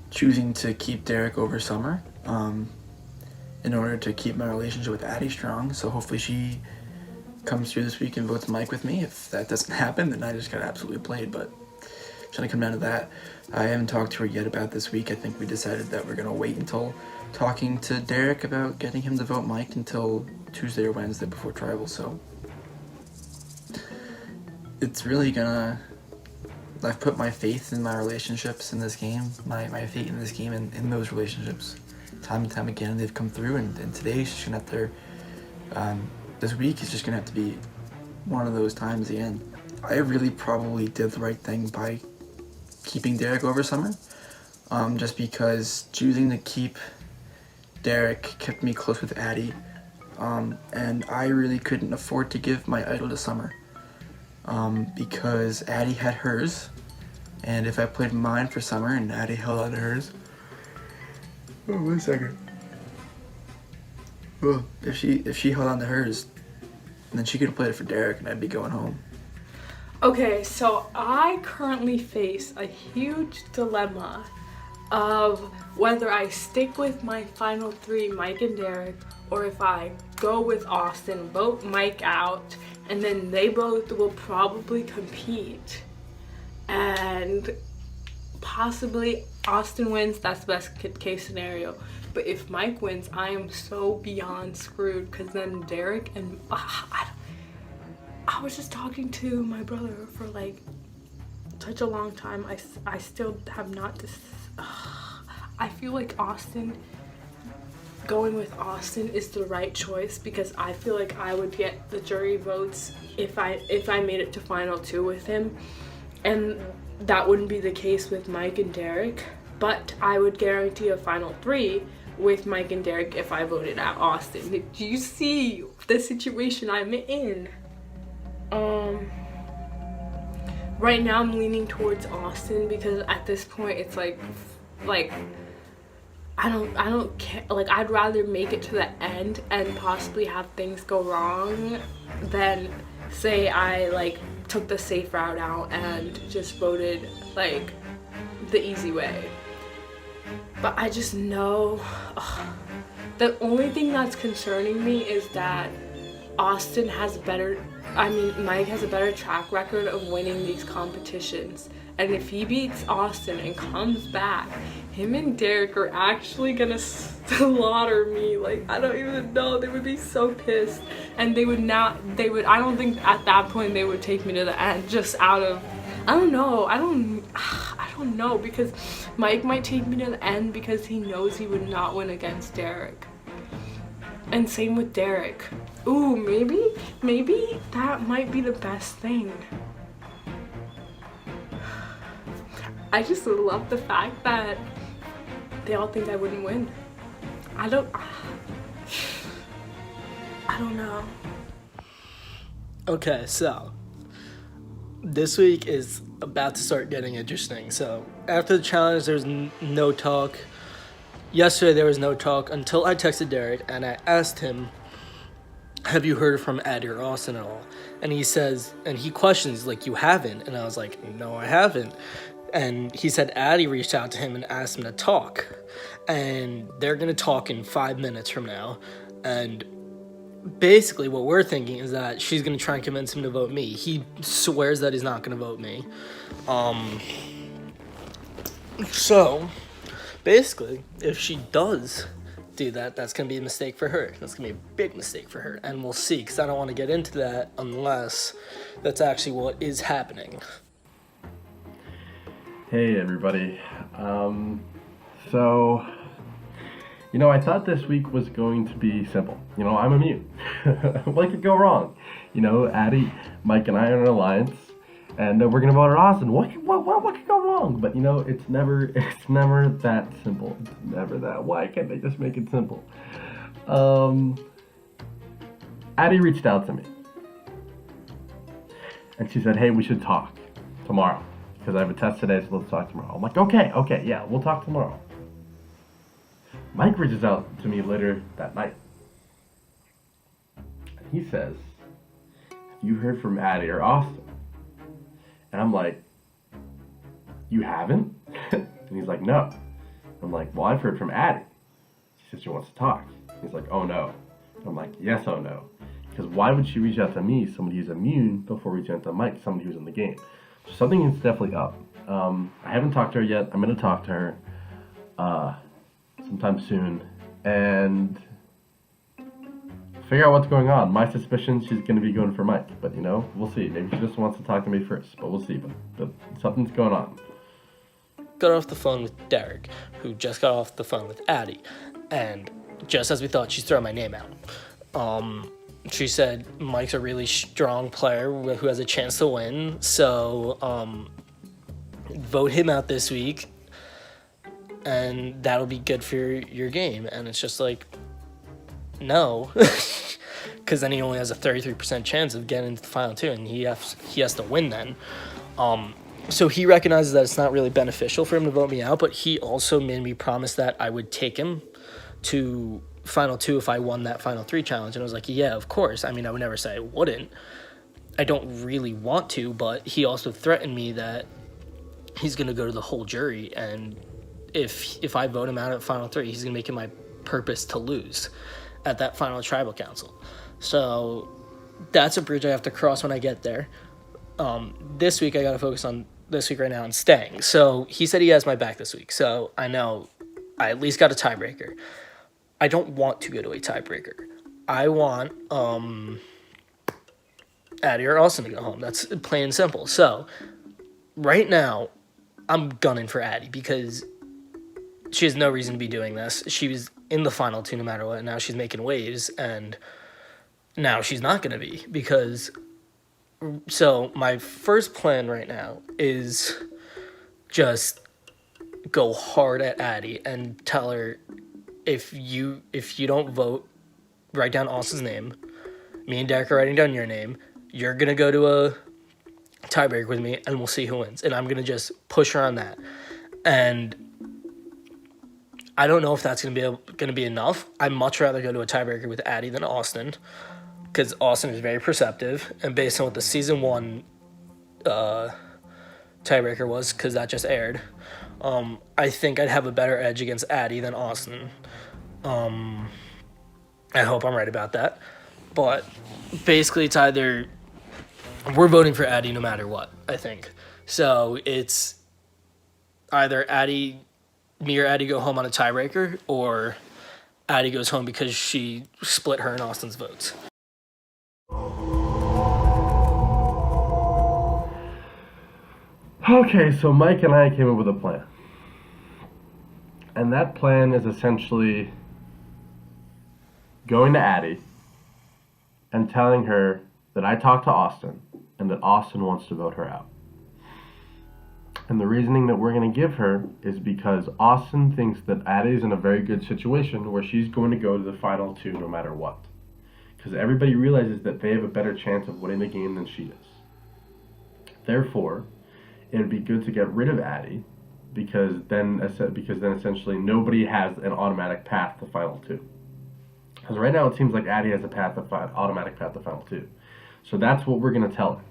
choosing to keep Derek over Summer in order to keep my relationship with Addie strong. So hopefully she comes through this week and votes Mike with me. If that doesn't happen, then I just got absolutely played. But it's gonna come down to that. I haven't talked to her yet about this week. I think we decided that we're gonna wait until talking to Derek about getting him to vote Mike until Tuesday or Wednesday before tribal. So it's really I've put my faith in my relationships in this game, my faith in this game and in those relationships. Time and time again, they've come through, and today she's gonna have to, this week is just gonna have to be one of those times again. I really probably did the right thing by keeping Derek over Summer, just because choosing to keep Derek kept me close with Addie, and I really couldn't afford to give my idol to Summer, because Addie had hers, and if I played mine for Summer and Addie held on to hers, one second. Well, if she held on to hers, then she could have played it for Derek, and I'd be going home. Okay, so I currently face a huge dilemma of whether I stick with my final 3, Mike and Derek, or if I go with Austin, vote Mike out, and then they both will probably compete. And possibly Austin wins, that's the best case scenario. But if Mike wins, I am so beyond screwed, because then Derek and I was just talking to my brother for like such a long time. I still have not I feel like going with Austin is the right choice, because I feel like I would get the jury votes if I made it to final 2 with him, and that wouldn't be the case with Mike and Derek. But I would guarantee a final 3 with Mike and Derek if I voted out Austin. Do you see the situation I'm in? Right now I'm leaning towards Austin, because at this point it's like I don't care. Like, I'd rather make it to the end and possibly have things go wrong than say I like took the safe route out and just voted like the easy way. But I just know the only thing that's concerning me is that Mike has a better track record of winning these competitions. And if he beats Austin and comes back, him and Derek are actually gonna slaughter me. Like, I don't even know. They would be so pissed. And I don't think at that point they would take me to the end just out of, I don't know, because Mike might take me to the end because he knows he would not win against Derek. And same with Derek. Ooh, maybe that might be the best thing. I just love the fact that they all think I wouldn't win. I don't know. Okay, so this week is about to start getting interesting. So after the challenge, there's no talk. Yesterday, there was no talk until I texted Derek and I asked him, have you heard from Addie or Austin at all? And he says, and he questions, like, you haven't? And I was like, no, I haven't. And he said Addie reached out to him and asked him to talk. And they're going to talk in 5 minutes from now. And basically what we're thinking is that she's going to try and convince him to vote me. He swears that he's not going to vote me. So basically, if she does do that, that's going to be a mistake for her. That's going to be a big mistake for her. And we'll see, because I don't want to get into that unless that's actually what is happening. Hey everybody. So, you know, I thought this week was going to be simple. You know, I'm immune. What could go wrong? You know, Addie, Mike, and I are in an alliance, and we're gonna vote at Austin. What could go wrong? But you know, it's never that simple. It's never that. Why can't they just make it simple? Addie reached out to me, and she said, "Hey, we should talk tomorrow because I have a test today, so let's talk tomorrow." I'm like, okay, yeah, we'll talk tomorrow. Mike reaches out to me later that night. And he says, have you heard from Addie or Austin? And I'm like, you haven't? And he's like, no. I'm like, well, I've heard from Addie. She says she wants to talk. He's like, oh no. I'm like, yes, oh no. Because why would she reach out to me, somebody who's immune, before reaching out to Mike, somebody who's in the game? So something is definitely up. I haven't talked to her yet. I'm going to talk to her sometime soon and figure out what's going on. My suspicion, she's going to be going for Mike, but you know, we'll see. Maybe she just wants to talk to me first, but we'll see. But something's going on. Got off the phone with Derek, who just got off the phone with Addie, and just as we thought, she's throwing my name out. She said Mike's a really strong player who has a chance to win, so vote him out this week, and that'll be good for your game. And it's just like, no, because then he only has a 33% chance of getting into the final two, and he has to win then. So he recognizes that it's not really beneficial for him to vote me out, but he also made me promise that I would take him to final two if I won that final three challenge. And I was like, yeah, of course. I mean, I would never say I wouldn't. I don't really want to, but he also threatened me that he's going to go to the whole jury, and if I vote him out at final three, he's going to make it my purpose to lose at that final tribal council. So that's a bridge I have to cross when I get there. This week I got to focus on this week right now and staying. So he said he has my back this week, so I know I at least got a tiebreaker. I don't want to go to a tiebreaker. I want Addie or Austin to go home. That's plain and simple. So right now I'm gunning for Addie because she has no reason to be doing this. She was in the final two no matter what, and now she's making waves, and now she's not going to be because... So my first plan right now is just go hard at Addie and tell her, if you don't vote, write down Austin's name. Me and Derek are writing down your name. You're going to go to a tiebreaker with me, and we'll see who wins. And I'm going to just push her on that. And I don't know if that's going to be enough. I'd much rather go to a tiebreaker with Addie than Austin, because Austin is very perceptive, and based on what the season 1 tiebreaker was, because that just aired, I think I'd have a better edge against Addie than Austin. I hope I'm right about that. But basically, it's either... We're voting for Addie no matter what, I think. So it's either me or Addie go home on a tiebreaker, or Addie goes home because she split her and Austin's votes. Okay, so Mike and I came up with a plan. And that plan is essentially going to Addie and telling her that I talked to Austin and that Austin wants to vote her out. And the reasoning that we're going to give her is because Austin thinks that Addie's in a very good situation where she's going to go to the final 2 no matter what. Because everybody realizes that they have a better chance of winning the game than she is. Therefore, it would be good to get rid of Addie because then essentially nobody has an automatic path to final 2. Because right now it seems like Addie has a automatic path to final 2. So that's what we're going to tell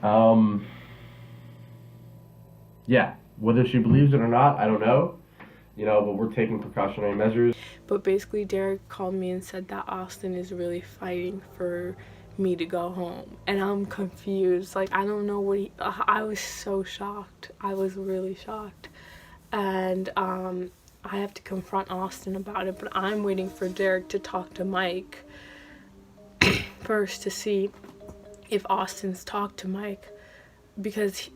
her. Yeah, whether she believes it or not, I don't know. But we're taking precautionary measures. But basically, Derek called me and said that Austin is really fighting for me to go home. And I'm confused. Like, I don't know what I was so shocked. I was really shocked. And I have to confront Austin about it. But I'm waiting for Derek to talk to Mike first to see if Austin's talked to Mike. Because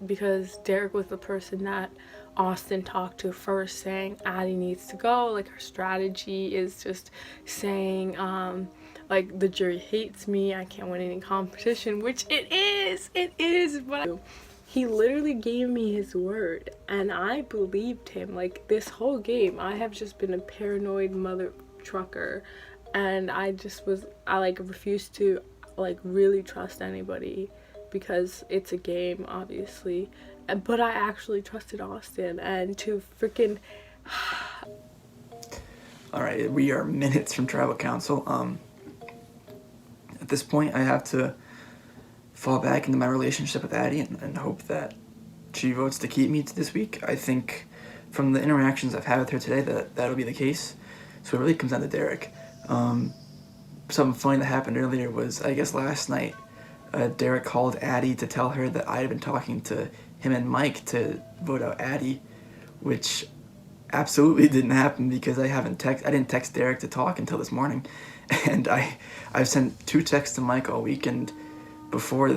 because Derek was the person that Austin talked to first, saying Addie needs to go. Like, her strategy is just saying, like, the jury hates me, I can't win any competition, which it is, but he literally gave me his word, and I believed him. Like, this whole game, I have just been a paranoid mother trucker, and I refused to, really trust anybody. Because it's a game, obviously, but I actually trusted Austin, and to freaking All right, we are minutes from tribal council. At this point, I have to fall back into my relationship with Addie and hope that she votes to keep me this week. I think from the interactions I've had with her today that'll be the case. So it really comes down to Derek. Something funny that happened earlier was, I guess last night, Derek called Addie to tell her that I had been talking to him and Mike to vote out Addie, which absolutely didn't happen because I didn't text Derek to talk until this morning, and I've sent 2 texts to Mike all week, and before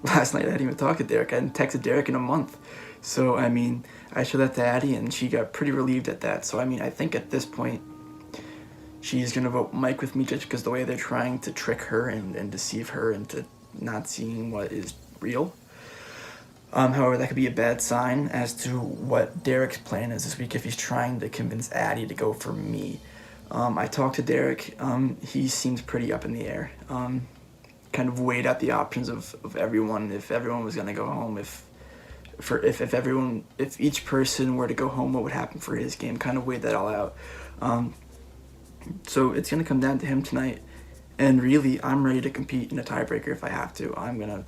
last night I didn't even talk to Derek. I hadn't texted Derek in a month, so I mean I showed that to Addie and she got pretty relieved at that. So I mean I think at this point she's gonna vote Mike with me just because the way they're trying to trick her and deceive her into not seeing what is real. However, that could be a bad sign as to what Derek's plan is this week if he's trying to convince Addie to go for me. I talked to Derek. He seems pretty up in the air. Kind of weighed out the options of everyone. If everyone was gonna go home, if each person were to go home, what would happen for his game? Kind of weighed that all out. So it's gonna come down to him tonight. And really, I'm ready to compete in a tiebreaker if I have to. I'm gonna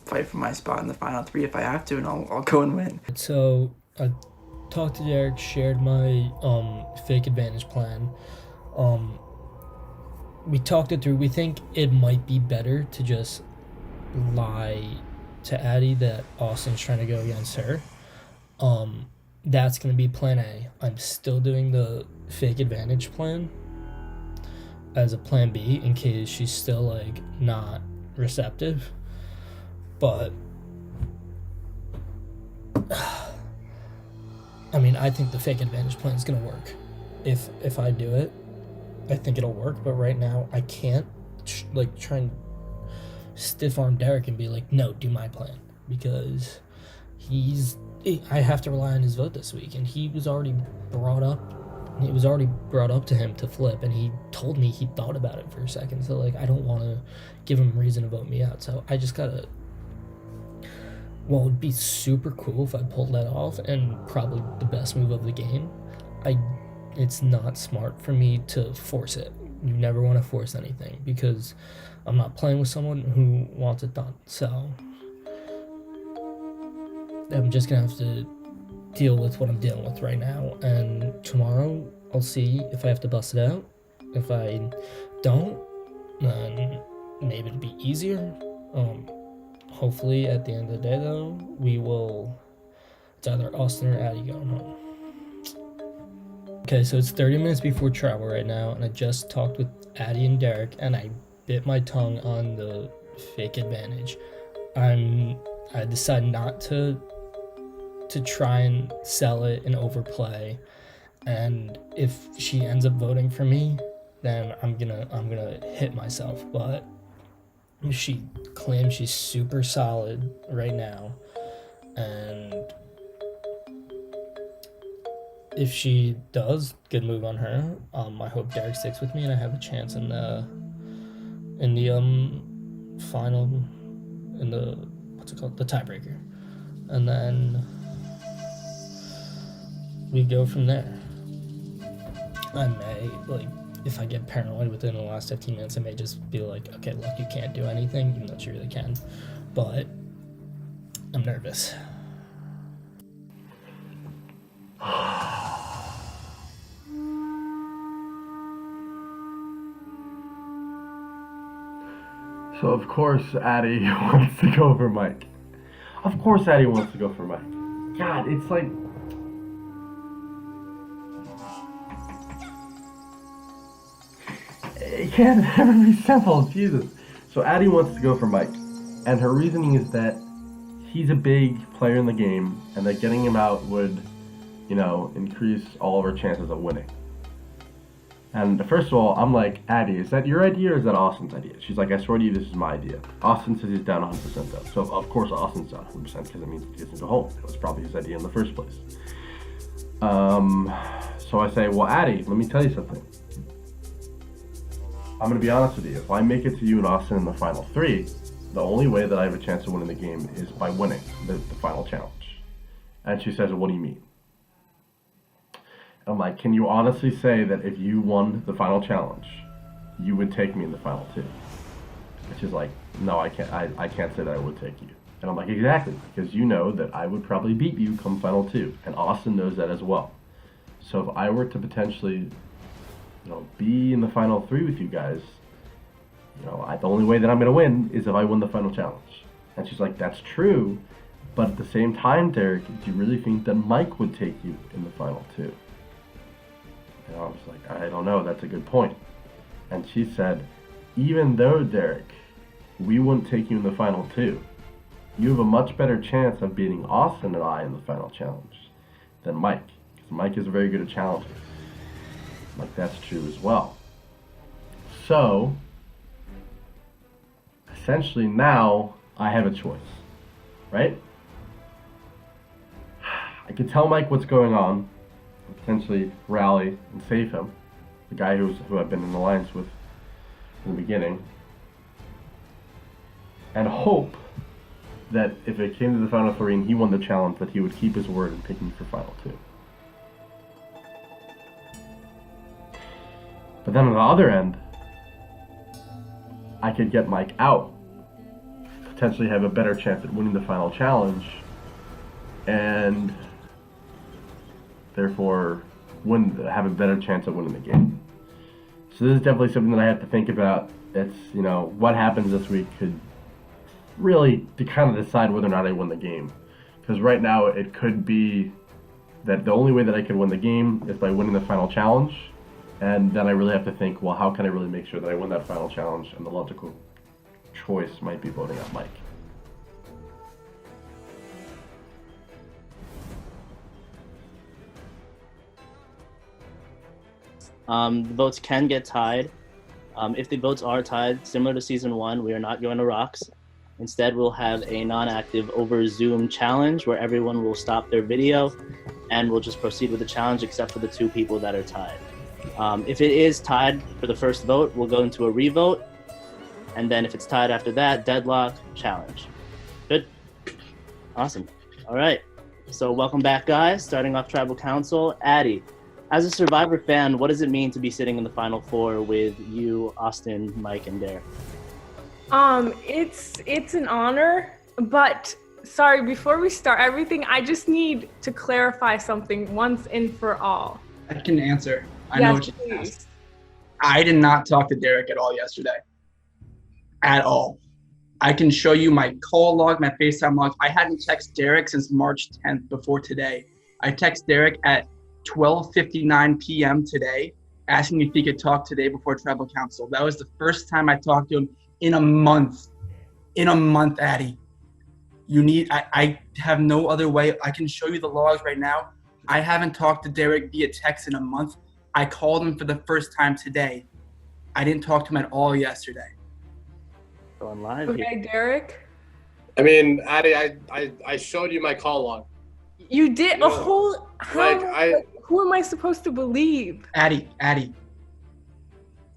fight for my spot in the final 3 if I have to, and I'll go and win. So I talked to Derek, shared my fake advantage plan. We talked it through. We think it might be better to just lie to Addie that Austin's trying to go against her. That's gonna be plan A. I'm still doing the fake advantage plan as a plan B in case she's still not receptive. But I mean, I think the fake advantage plan is gonna work. If I do it, I think it'll work. But right now, I can't try and stiff arm Derek and be like, no, do my plan, because I have to rely on his vote this week, and it was already brought up to him to flip, and he told me he thought about it for a second. So I don't want to give him reason to vote me out. So I just gotta. Well, it would be super cool if I pulled that off, and probably the best move of the game. It's not smart for me to force it. You never want to force anything because I'm not playing with someone who wants it done. So I'm just gonna have to deal with what I'm dealing with right now, and tomorrow I'll see if I have to bust it out. If I don't, then maybe it'll be easier. Hopefully at the end of the day though, it's either Austin or Addie going home. Okay, so it's 30 minutes before travel right now, and I just talked with Addie and Derek, and I bit my tongue on the fake advantage. I decided not to try and sell it and overplay, and if she ends up voting for me, then I'm gonna hit myself. But She claims she's super solid right now, and if she does, good move on her. I hope Derek sticks with me and I have a chance in the final, in the, what's it called, the tiebreaker, and then we go from there. I may, like, if I get paranoid within the last 15 minutes, I may just be like, okay, look, you can't do anything, even though she really can. But I'm nervous. So of course Addie wants to go for Mike. Of course Addie wants to go for Mike. God, it's like... It can't ever be simple, Jesus. So Addie wants to go for Mike. And her reasoning is that he's a big player in the game, and that getting him out would, increase all of our chances of winning. And first of all, I'm like, Addie, is that your idea or is that Austin's idea? She's like, I swear to you, this is my idea. Austin says he's down 100% though. So of course Austin's down 100% because it means he doesn't go home. It was probably his idea in the first place. So I say, well, Addie, let me tell you something. I'm going to be honest with you. If I make it to you and Austin in the final 3, the only way that I have a chance of winning the game is by winning the final challenge. And she says, well, what do you mean? I'm like, can you honestly say that if you won the final challenge, you would take me in the final 2? And she's like, no, I can't. I can't say that I would take you. And I'm like, exactly, because you know that I would probably beat you come final 2, and Austin knows that as well. So if I were to potentially, be in the final 3 with you guys, the only way that I'm going to win is if I win the final challenge. And she's like, that's true, but at the same time, Derek, do you really think that Mike would take you in the final 2? And I was like, I don't know, that's a good point. And she said, even though, Derek, we wouldn't take you in the final 2, you have a much better chance of beating Austin and I in the final challenge than Mike. Because Mike is very good at challenging. Like, that's true as well. So, essentially now, I have a choice, right? I could tell Mike what's going on, potentially rally and save him, the guy who I've been in alliance with in the beginning, and hope that if it came to the final 3 and he won the challenge, that he would keep his word and pick me for final 2. But then on the other end, I could get Mike out, potentially have a better chance at winning the final challenge, and therefore have a better chance of winning the game. So this is definitely something that I have to think about. It's, what happens this week could really to kind of decide whether or not I win the game. Because right now it could be that the only way that I could win the game is by winning the final challenge. And then I really have to think, well, how can I really make sure that I win that final challenge? And the logical choice might be voting out Mike. The votes can get tied. If the votes are tied, similar to season 1, we are not going to rocks. Instead, we'll have a non-active over Zoom challenge where everyone will stop their video and we'll just proceed with the challenge except for the 2 people that are tied. If it is tied for the first vote, we'll go into a revote. And then if it's tied after that, deadlock, challenge. Good? Awesome. All right. So welcome back, guys. Starting off Tribal Council, Addie. As a Survivor fan, what does it mean to be sitting in the Final 4 with you, Austin, Mike, and Derek? It's an honor, but sorry, before we start everything, I just need to clarify something once and for all. I can answer. I Yes, know what you please. asked. I did not talk to Derek at all yesterday. At all. I can show you my call log, my FaceTime log. I hadn't texted Derek since March 10th before today. I texted Derek at 12:59 p.m. today, asking if he could talk today before Tribal Council. That was the first time I talked to him in a month. In a month, Addie. I have no other way. I can show you the logs right now. I haven't talked to Derek via text in a month. I called him for the first time today. I didn't talk to him at all yesterday. Going live here. Okay, Derek. I mean, Addie, I showed you my call log. You did Yeah. a whole. Who am I supposed to believe? Addie.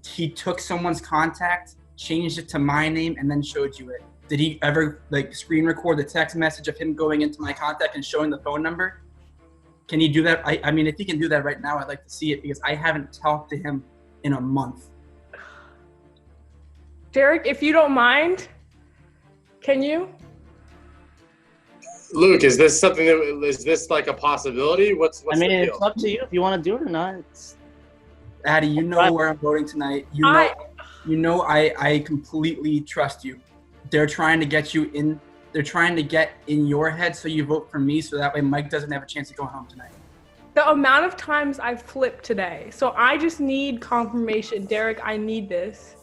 He took someone's contact, changed it to my name, and then showed you it. Did he ever screen record the text message of him going into my contact and showing the phone number? Can he do that? I mean, if he can do that right now, I'd like to see it because I haven't talked to him in a month. Derek, if you don't mind, can you? Luke, is this something is this like a possibility? What's I mean, the it's deal? up to you if you want to do it or not. Addie, you know where I'm voting tonight. You know I completely trust you. They're trying to get you in. They're trying to get in your head so you vote for me so that way Mike doesn't have a chance to go home tonight. The amount of times I've flipped today. So I just need confirmation. Derek, I need this.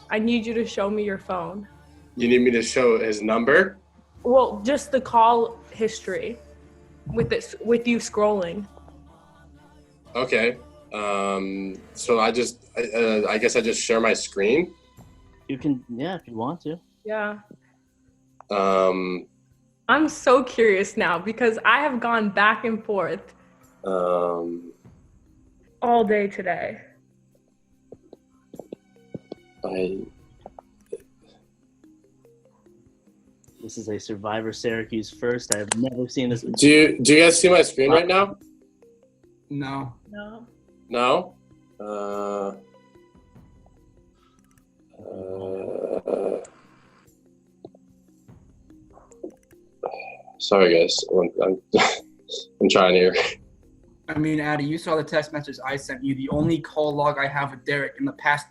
I need you to show me your phone. You need me to show his number? Well, just the call history with you scrolling. Okay. So I guess I just share my screen. You can, yeah, if you want to. Yeah. I'm so curious now because I have gone back and forth all day today. This is a Syrvivor Syracuse first. I have never seen this. Do you guys see my screen right now? No. No? Sorry guys, I'm trying here. I mean, Addie, you saw the text message I sent you. The only call log I have with Derek in the past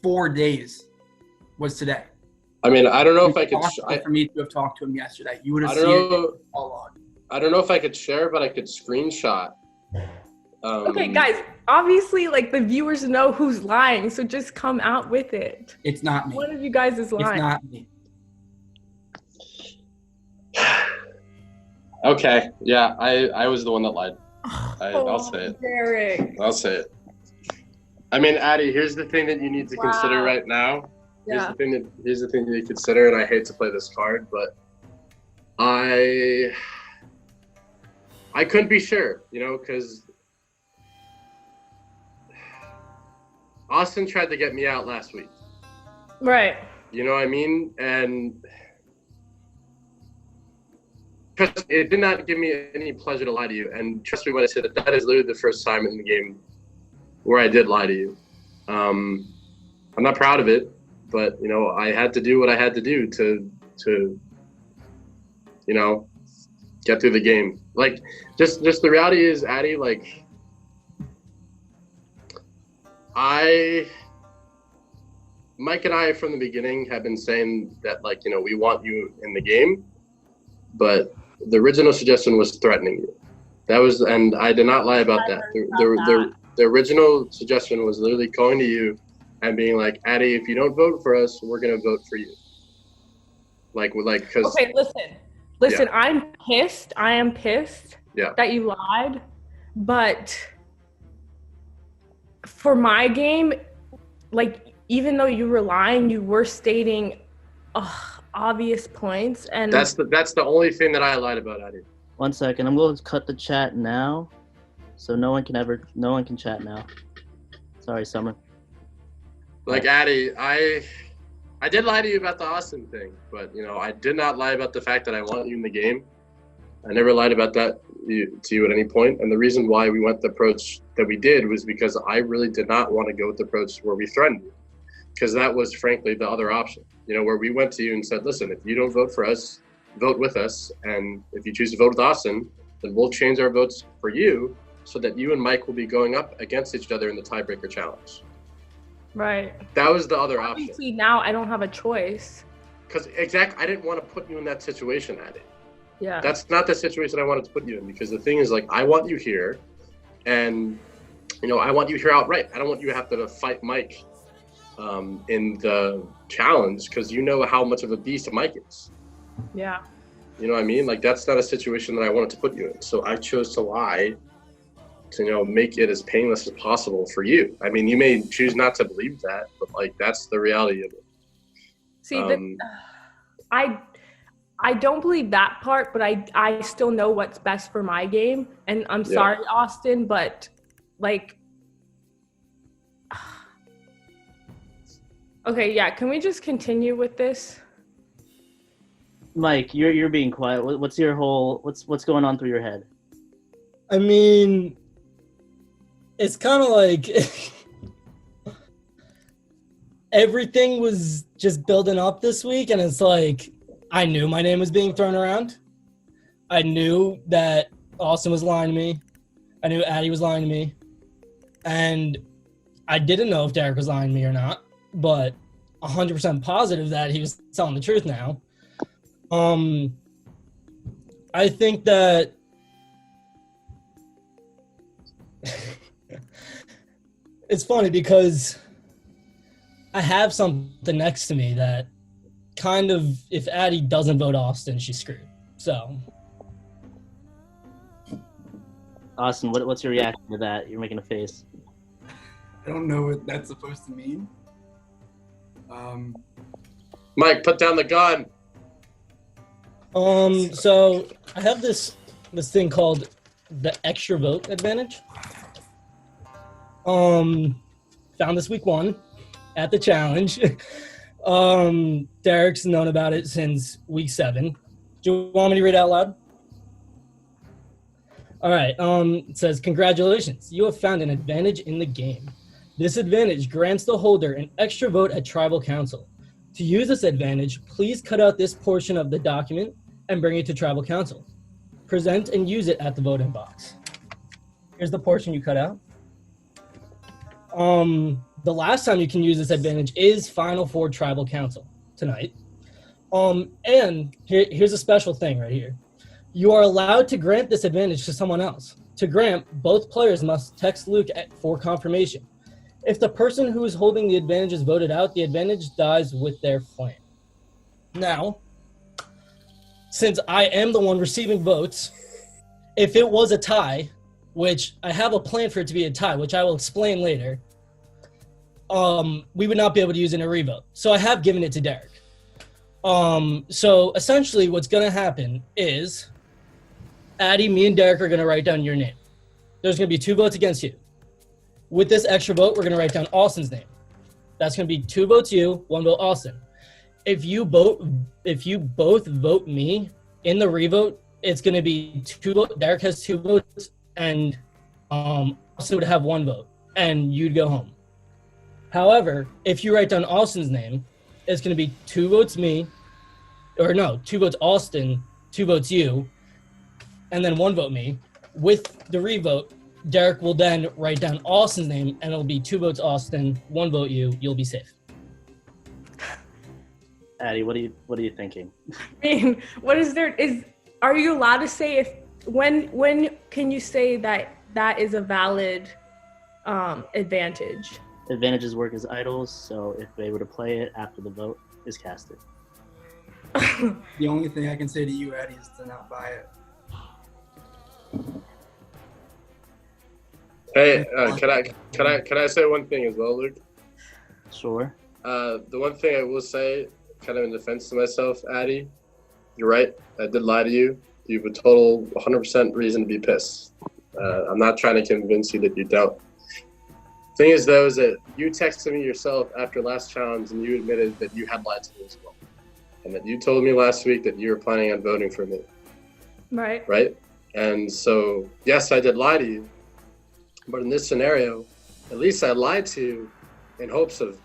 4 days was today. I mean, I don't know if I could. For me to have talked to him yesterday, you would have seen it in the call log. I don't know if I could share, but I could screenshot. Okay, guys. Obviously, the viewers know who's lying, so just come out with it. It's not me. One of you guys is lying. It's not me. Okay, yeah, I was the one that lied. I'll say it. Derek. I'll say it. I mean, Addie, here's the thing that you need to consider right now. Here's the thing you need to consider, and I hate to play this card, but I couldn't be sure, because Austin tried to get me out last week. Right. You know what I mean? And it did not give me any pleasure to lie to you. And trust me when I say that is literally the first time in the game where I did lie to you. I'm not proud of it, but I had to do what I had to do to get through the game. Just the reality is, Addie, Mike and I from the beginning have been saying that we want you in the game, but the original suggestion was threatening you. That was, and I did not lie about that. The original suggestion was literally going to you and being like, Addie, if you don't vote for us, we're gonna vote for you. Because okay, listen. Yeah. I'm pissed. I am pissed that you lied, but for my game, even though you were lying, you were stating obvious points, and that's the only thing that I lied about, Addie. 1 second, I'm going to cut the chat now, so no one can chat now. Sorry, Summer. Addie, I did lie to you about the Austin thing, but I did not lie about the fact that I want you in the game. I never lied about that to you at any point, and the reason why we went the approach that we did was because I really did not want to go with the approach where we threatened you, because that was frankly the other option. Where we went to you and said, listen, if you don't vote for us, vote with us, and if you choose to vote with Austin, then we'll change our votes for you so that you and Mike will be going up against each other in the tiebreaker challenge. Right. That was the other option. Obviously, now I don't have a choice. Because I didn't want to put you in that situation, Addie. Yeah. That's not the situation I wanted to put you in, because the thing is, I want you here, and I want you here outright. I don't want you to have to fight Mike in the challenge, because you know how much of a beast Mike is. Yeah. You know what I mean? That's not a situation that I wanted to put you in. So I chose to lie to make it as painless as possible for you. I mean, you may choose not to believe that, but that's the reality of it. See, I don't believe that part, but I still know what's best for my game. And I'm sorry, Austin, but like, okay, yeah. Can we just continue with this? Mike, you're being quiet. What's your whole what's going on through your head? I mean, it's kind of like everything was just building up this week, and it's like I knew my name was being thrown around. I knew that Austin was lying to me. I knew Addie was lying to me. And I didn't know if Derek was lying to me or not, but 100% positive that he was telling the truth now. I think that it's funny because I have something next to me that kind of, if Addie doesn't vote Austin, she's screwed. So, Austin, what's your reaction to that? You're making a face. I don't know what that's supposed to mean. Mike, put down the gun. So I have this thing called the extra vote advantage. Found this week 1 at the challenge. Derek's known about it since week 7. Do you want me to read it out loud? All right. It says, congratulations. You have found an advantage in the game. This advantage grants the holder an extra vote at tribal council. To use this advantage, please cut out this portion of the document and bring it to tribal council. Present and use it at the voting box. Here's the portion you cut out. The last time you can use this advantage is Final Four tribal council tonight. And here's a special thing right here. You are allowed to grant this advantage to someone else. To grant, both players must text Luke for confirmation. If the person who is holding the advantage is voted out, the advantage dies with their flame. Now, since I am the one receiving votes, if it was a tie, which I have a plan for it to be a tie, which I will explain later, we would not be able to use it in a revote. So I have given it to Derek. So essentially what's going to happen is Addie, me, and Derek are going to write down your name. There's going to be 2 votes against you. With this extra vote, we're going to write down Austin's name. That's going to be 2 votes you, 1 vote Austin. If you both vote me in the revote, it's going to be 2 votes. Derek has 2 votes, and Austin would have 1 vote, and you'd go home. However, if you write down Austin's name, it's going to be 2 votes me, or no, 2 votes Austin, 2 votes you, and then 1 vote me. With the revote, Derek will then write down Austin's name, and it'll be 2 votes Austin, 1 vote you. You'll be safe. Addie, what are you thinking? I mean, are you allowed to say when can you say that is a valid advantage? Advantages work as idols, so if they were to play it after the vote is casted. The only thing I can say to you, Addie, is to not buy it. Hey, can I say one thing as well, Luke? Sure. The one thing I will say, kind of in defense to myself, Addie, you're right. I did lie to you. You have a total 100% reason to be pissed. I'm not trying to convince you that you don't. Thing is, though, is that you texted me yourself after last challenge, and you admitted that you had lied to me as well, and that you told me last week that you were planning on voting for me. Right. Right. And so, yes, I did lie to you, but in this scenario, at least I lied to you in hopes of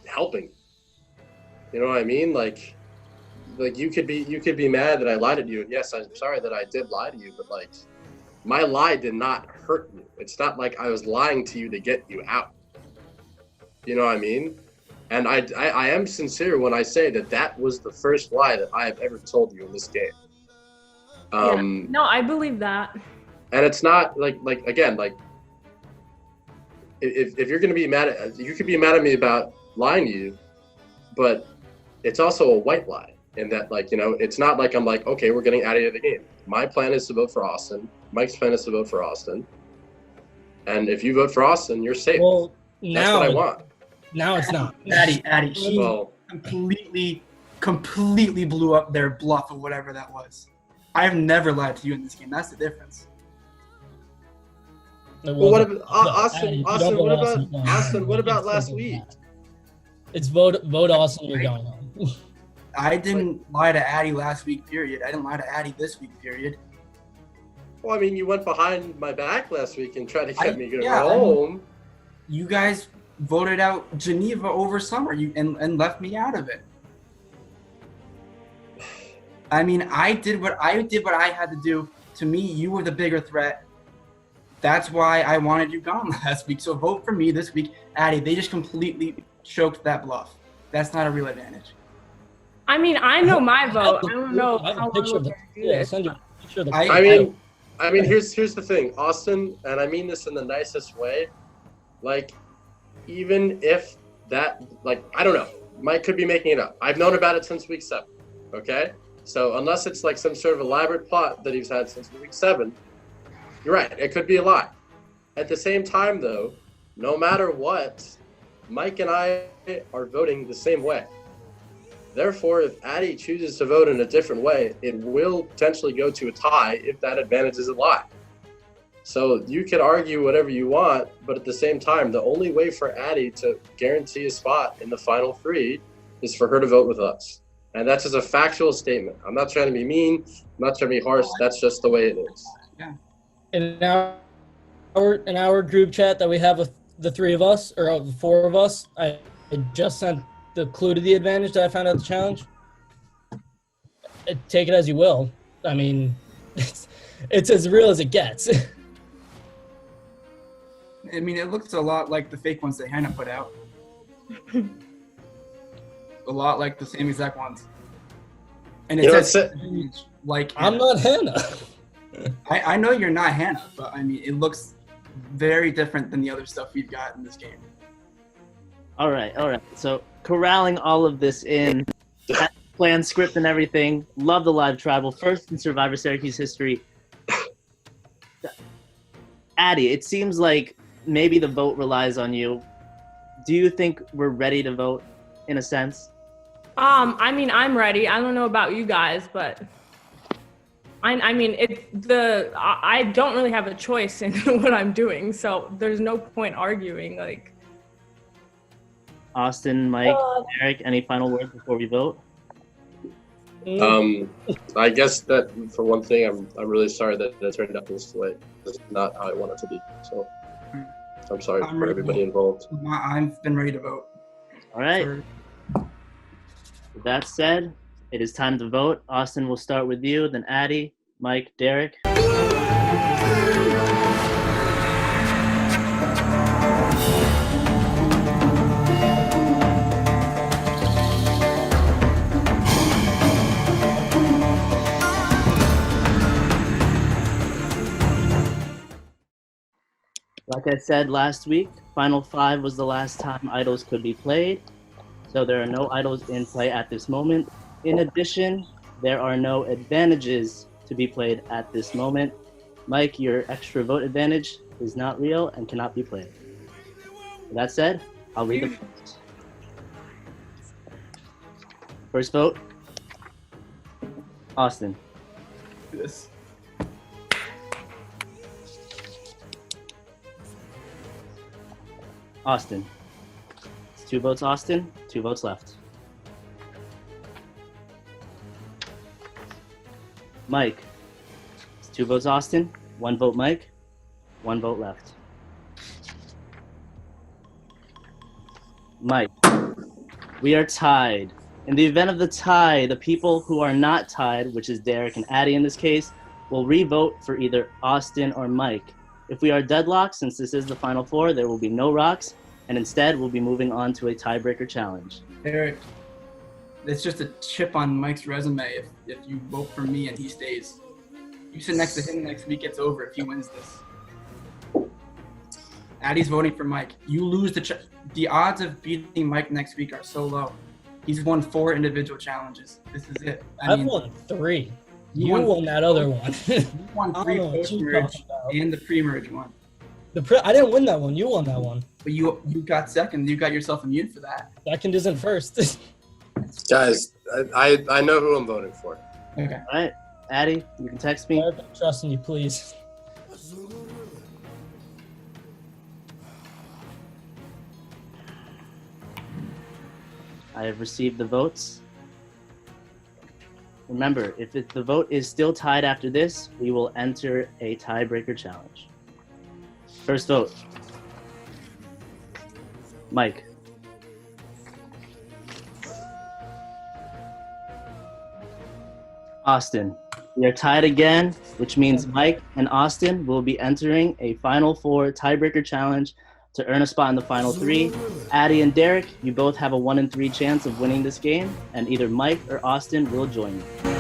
helping. You know what I mean? Like you could be mad that I lied to you, and yes, I'm sorry that I did lie to you, but like, my lie did not hurt you. It's not like I was lying to you to get you out. You know what I mean? And I am sincere when I say that was the first lie that I have ever told you in this game. No, I believe that. And it's not like again, like if you're gonna be mad you could be mad at me about lying to you, but it's also a white lie in that, like, you know, it's not like I'm like, okay, we're getting out of the game. My plan is to vote for Austin. Mike's plan is to vote for Austin. And if you vote for Austin, you're safe. Well, that's what I want. Now it's not. Addie, completely blew up their bluff or whatever that was. I have never lied to you in this game. That's the difference. Well, what about Addy, Austin? if you don't What vote about you're going Austin? home. What about It's last simple as week? that. It's vote Austin, you're going home. I didn't lie to Addy last week, period. I didn't lie to Addy this week, period. Well, I mean, you went behind my back last week and tried to get me to go yeah, home. You guys voted out Geneva over Summer and left me out of it. I mean, I did what I had to do. To me, you were the bigger threat. That's why I wanted you gone last week. So vote for me this week. Addy, they just completely choked that bluff. That's not a real advantage. I mean, I know my vote. I don't know I have how a picture of long the. we're gonna do this. Send you a picture of the. I mean, here's the thing, Austin, and I mean this in the nicest way. Like, even if that, like, I don't know, Mike could be making it up. I've known about it since week 7. Okay, so unless it's like some sort of elaborate plot that he's had since week 7, you're right. It could be a lie. At the same time, though, no matter what, Mike and I are voting the same way. Therefore, if Addy chooses to vote in a different way, it will potentially go to a tie if that advantage is a lie. So you can argue whatever you want, but at the same time, the only way for Addy to guarantee a spot in the final 3 is for her to vote with us. And that's just a factual statement. I'm not trying to be mean. I'm not trying to be harsh. That's just the way it is. Yeah. In our group chat that we have with the 3 of us, or the 4 of us, I just sent the clue to the advantage that I found out the challenge. Take it as you will. I mean, it's as real as it gets. I mean, it looks a lot like the fake ones that Hannah put out. A lot like the same exact ones. And it says, like, I'm not Hannah. I know you're not Hannah, but I mean, it looks very different than the other stuff we've got in this game. All right. So corralling all of this in, plan, script, and everything. Love the live tribal. First in Survivor Syracuse history. Addy, it seems like maybe the vote relies on you. Do you think we're ready to vote, in a sense? I mean, I'm ready. I don't know about you guys, but I mean, I don't really have a choice in what I'm doing, so there's no point arguing. Like, Austin, Mike, Eric, any final words before we vote? I guess that for one thing, I'm really sorry that it turned out this way. It's not how I want it to be. So I'm sorry for everybody involved. I've been ready to vote. All right. With that said, it is time to vote. Austin, we'll start with you, then Addy, Mike, Derek. Like I said last week, Final 5 was the last time idols could be played, so there are no idols in play at this moment. In addition, there are no advantages to be played at this moment. Mike, your extra vote advantage is not real and cannot be played. With that said, I'll read the votes. First vote, Austin. Yes. Austin. It's 2 votes Austin, 2 votes left. Mike. It's 2 votes Austin, 1 vote Mike, 1 vote left. Mike. We are tied. In the event of the tie, the people who are not tied, which is Derek and Addy in this case, will re-vote for either Austin or Mike. If we are deadlocked, since this is the Final 4, there will be no rocks, and instead we'll be moving on to a tiebreaker challenge. Eric, it's just a chip on Mike's resume if you vote for me and he stays. You sit next to him next week, it's over if he wins this. Addy's voting for Mike. You lose the odds of beating Mike next week are so low. He's won 4 individual challenges. This is it. I've won 3. You won that other one. You won 3 post-merge and the pre-merge one. I didn't win that one. You won that one. But you got second. You got yourself immune for that. Second isn't first. Guys, I know who I'm voting for. Okay. All right, Addie, you can text me. I'm trusting you, please. I have received the votes. Remember, if the vote is still tied after this, we will enter a tiebreaker challenge. First vote. Mike. Austin. We are tied again, which means Mike and Austin will be entering a Final Four tiebreaker challenge to earn a spot in the Final Three. Addie and Derek, you both have a 1 in 3 chance of winning this game, and either Mike or Austin will join you.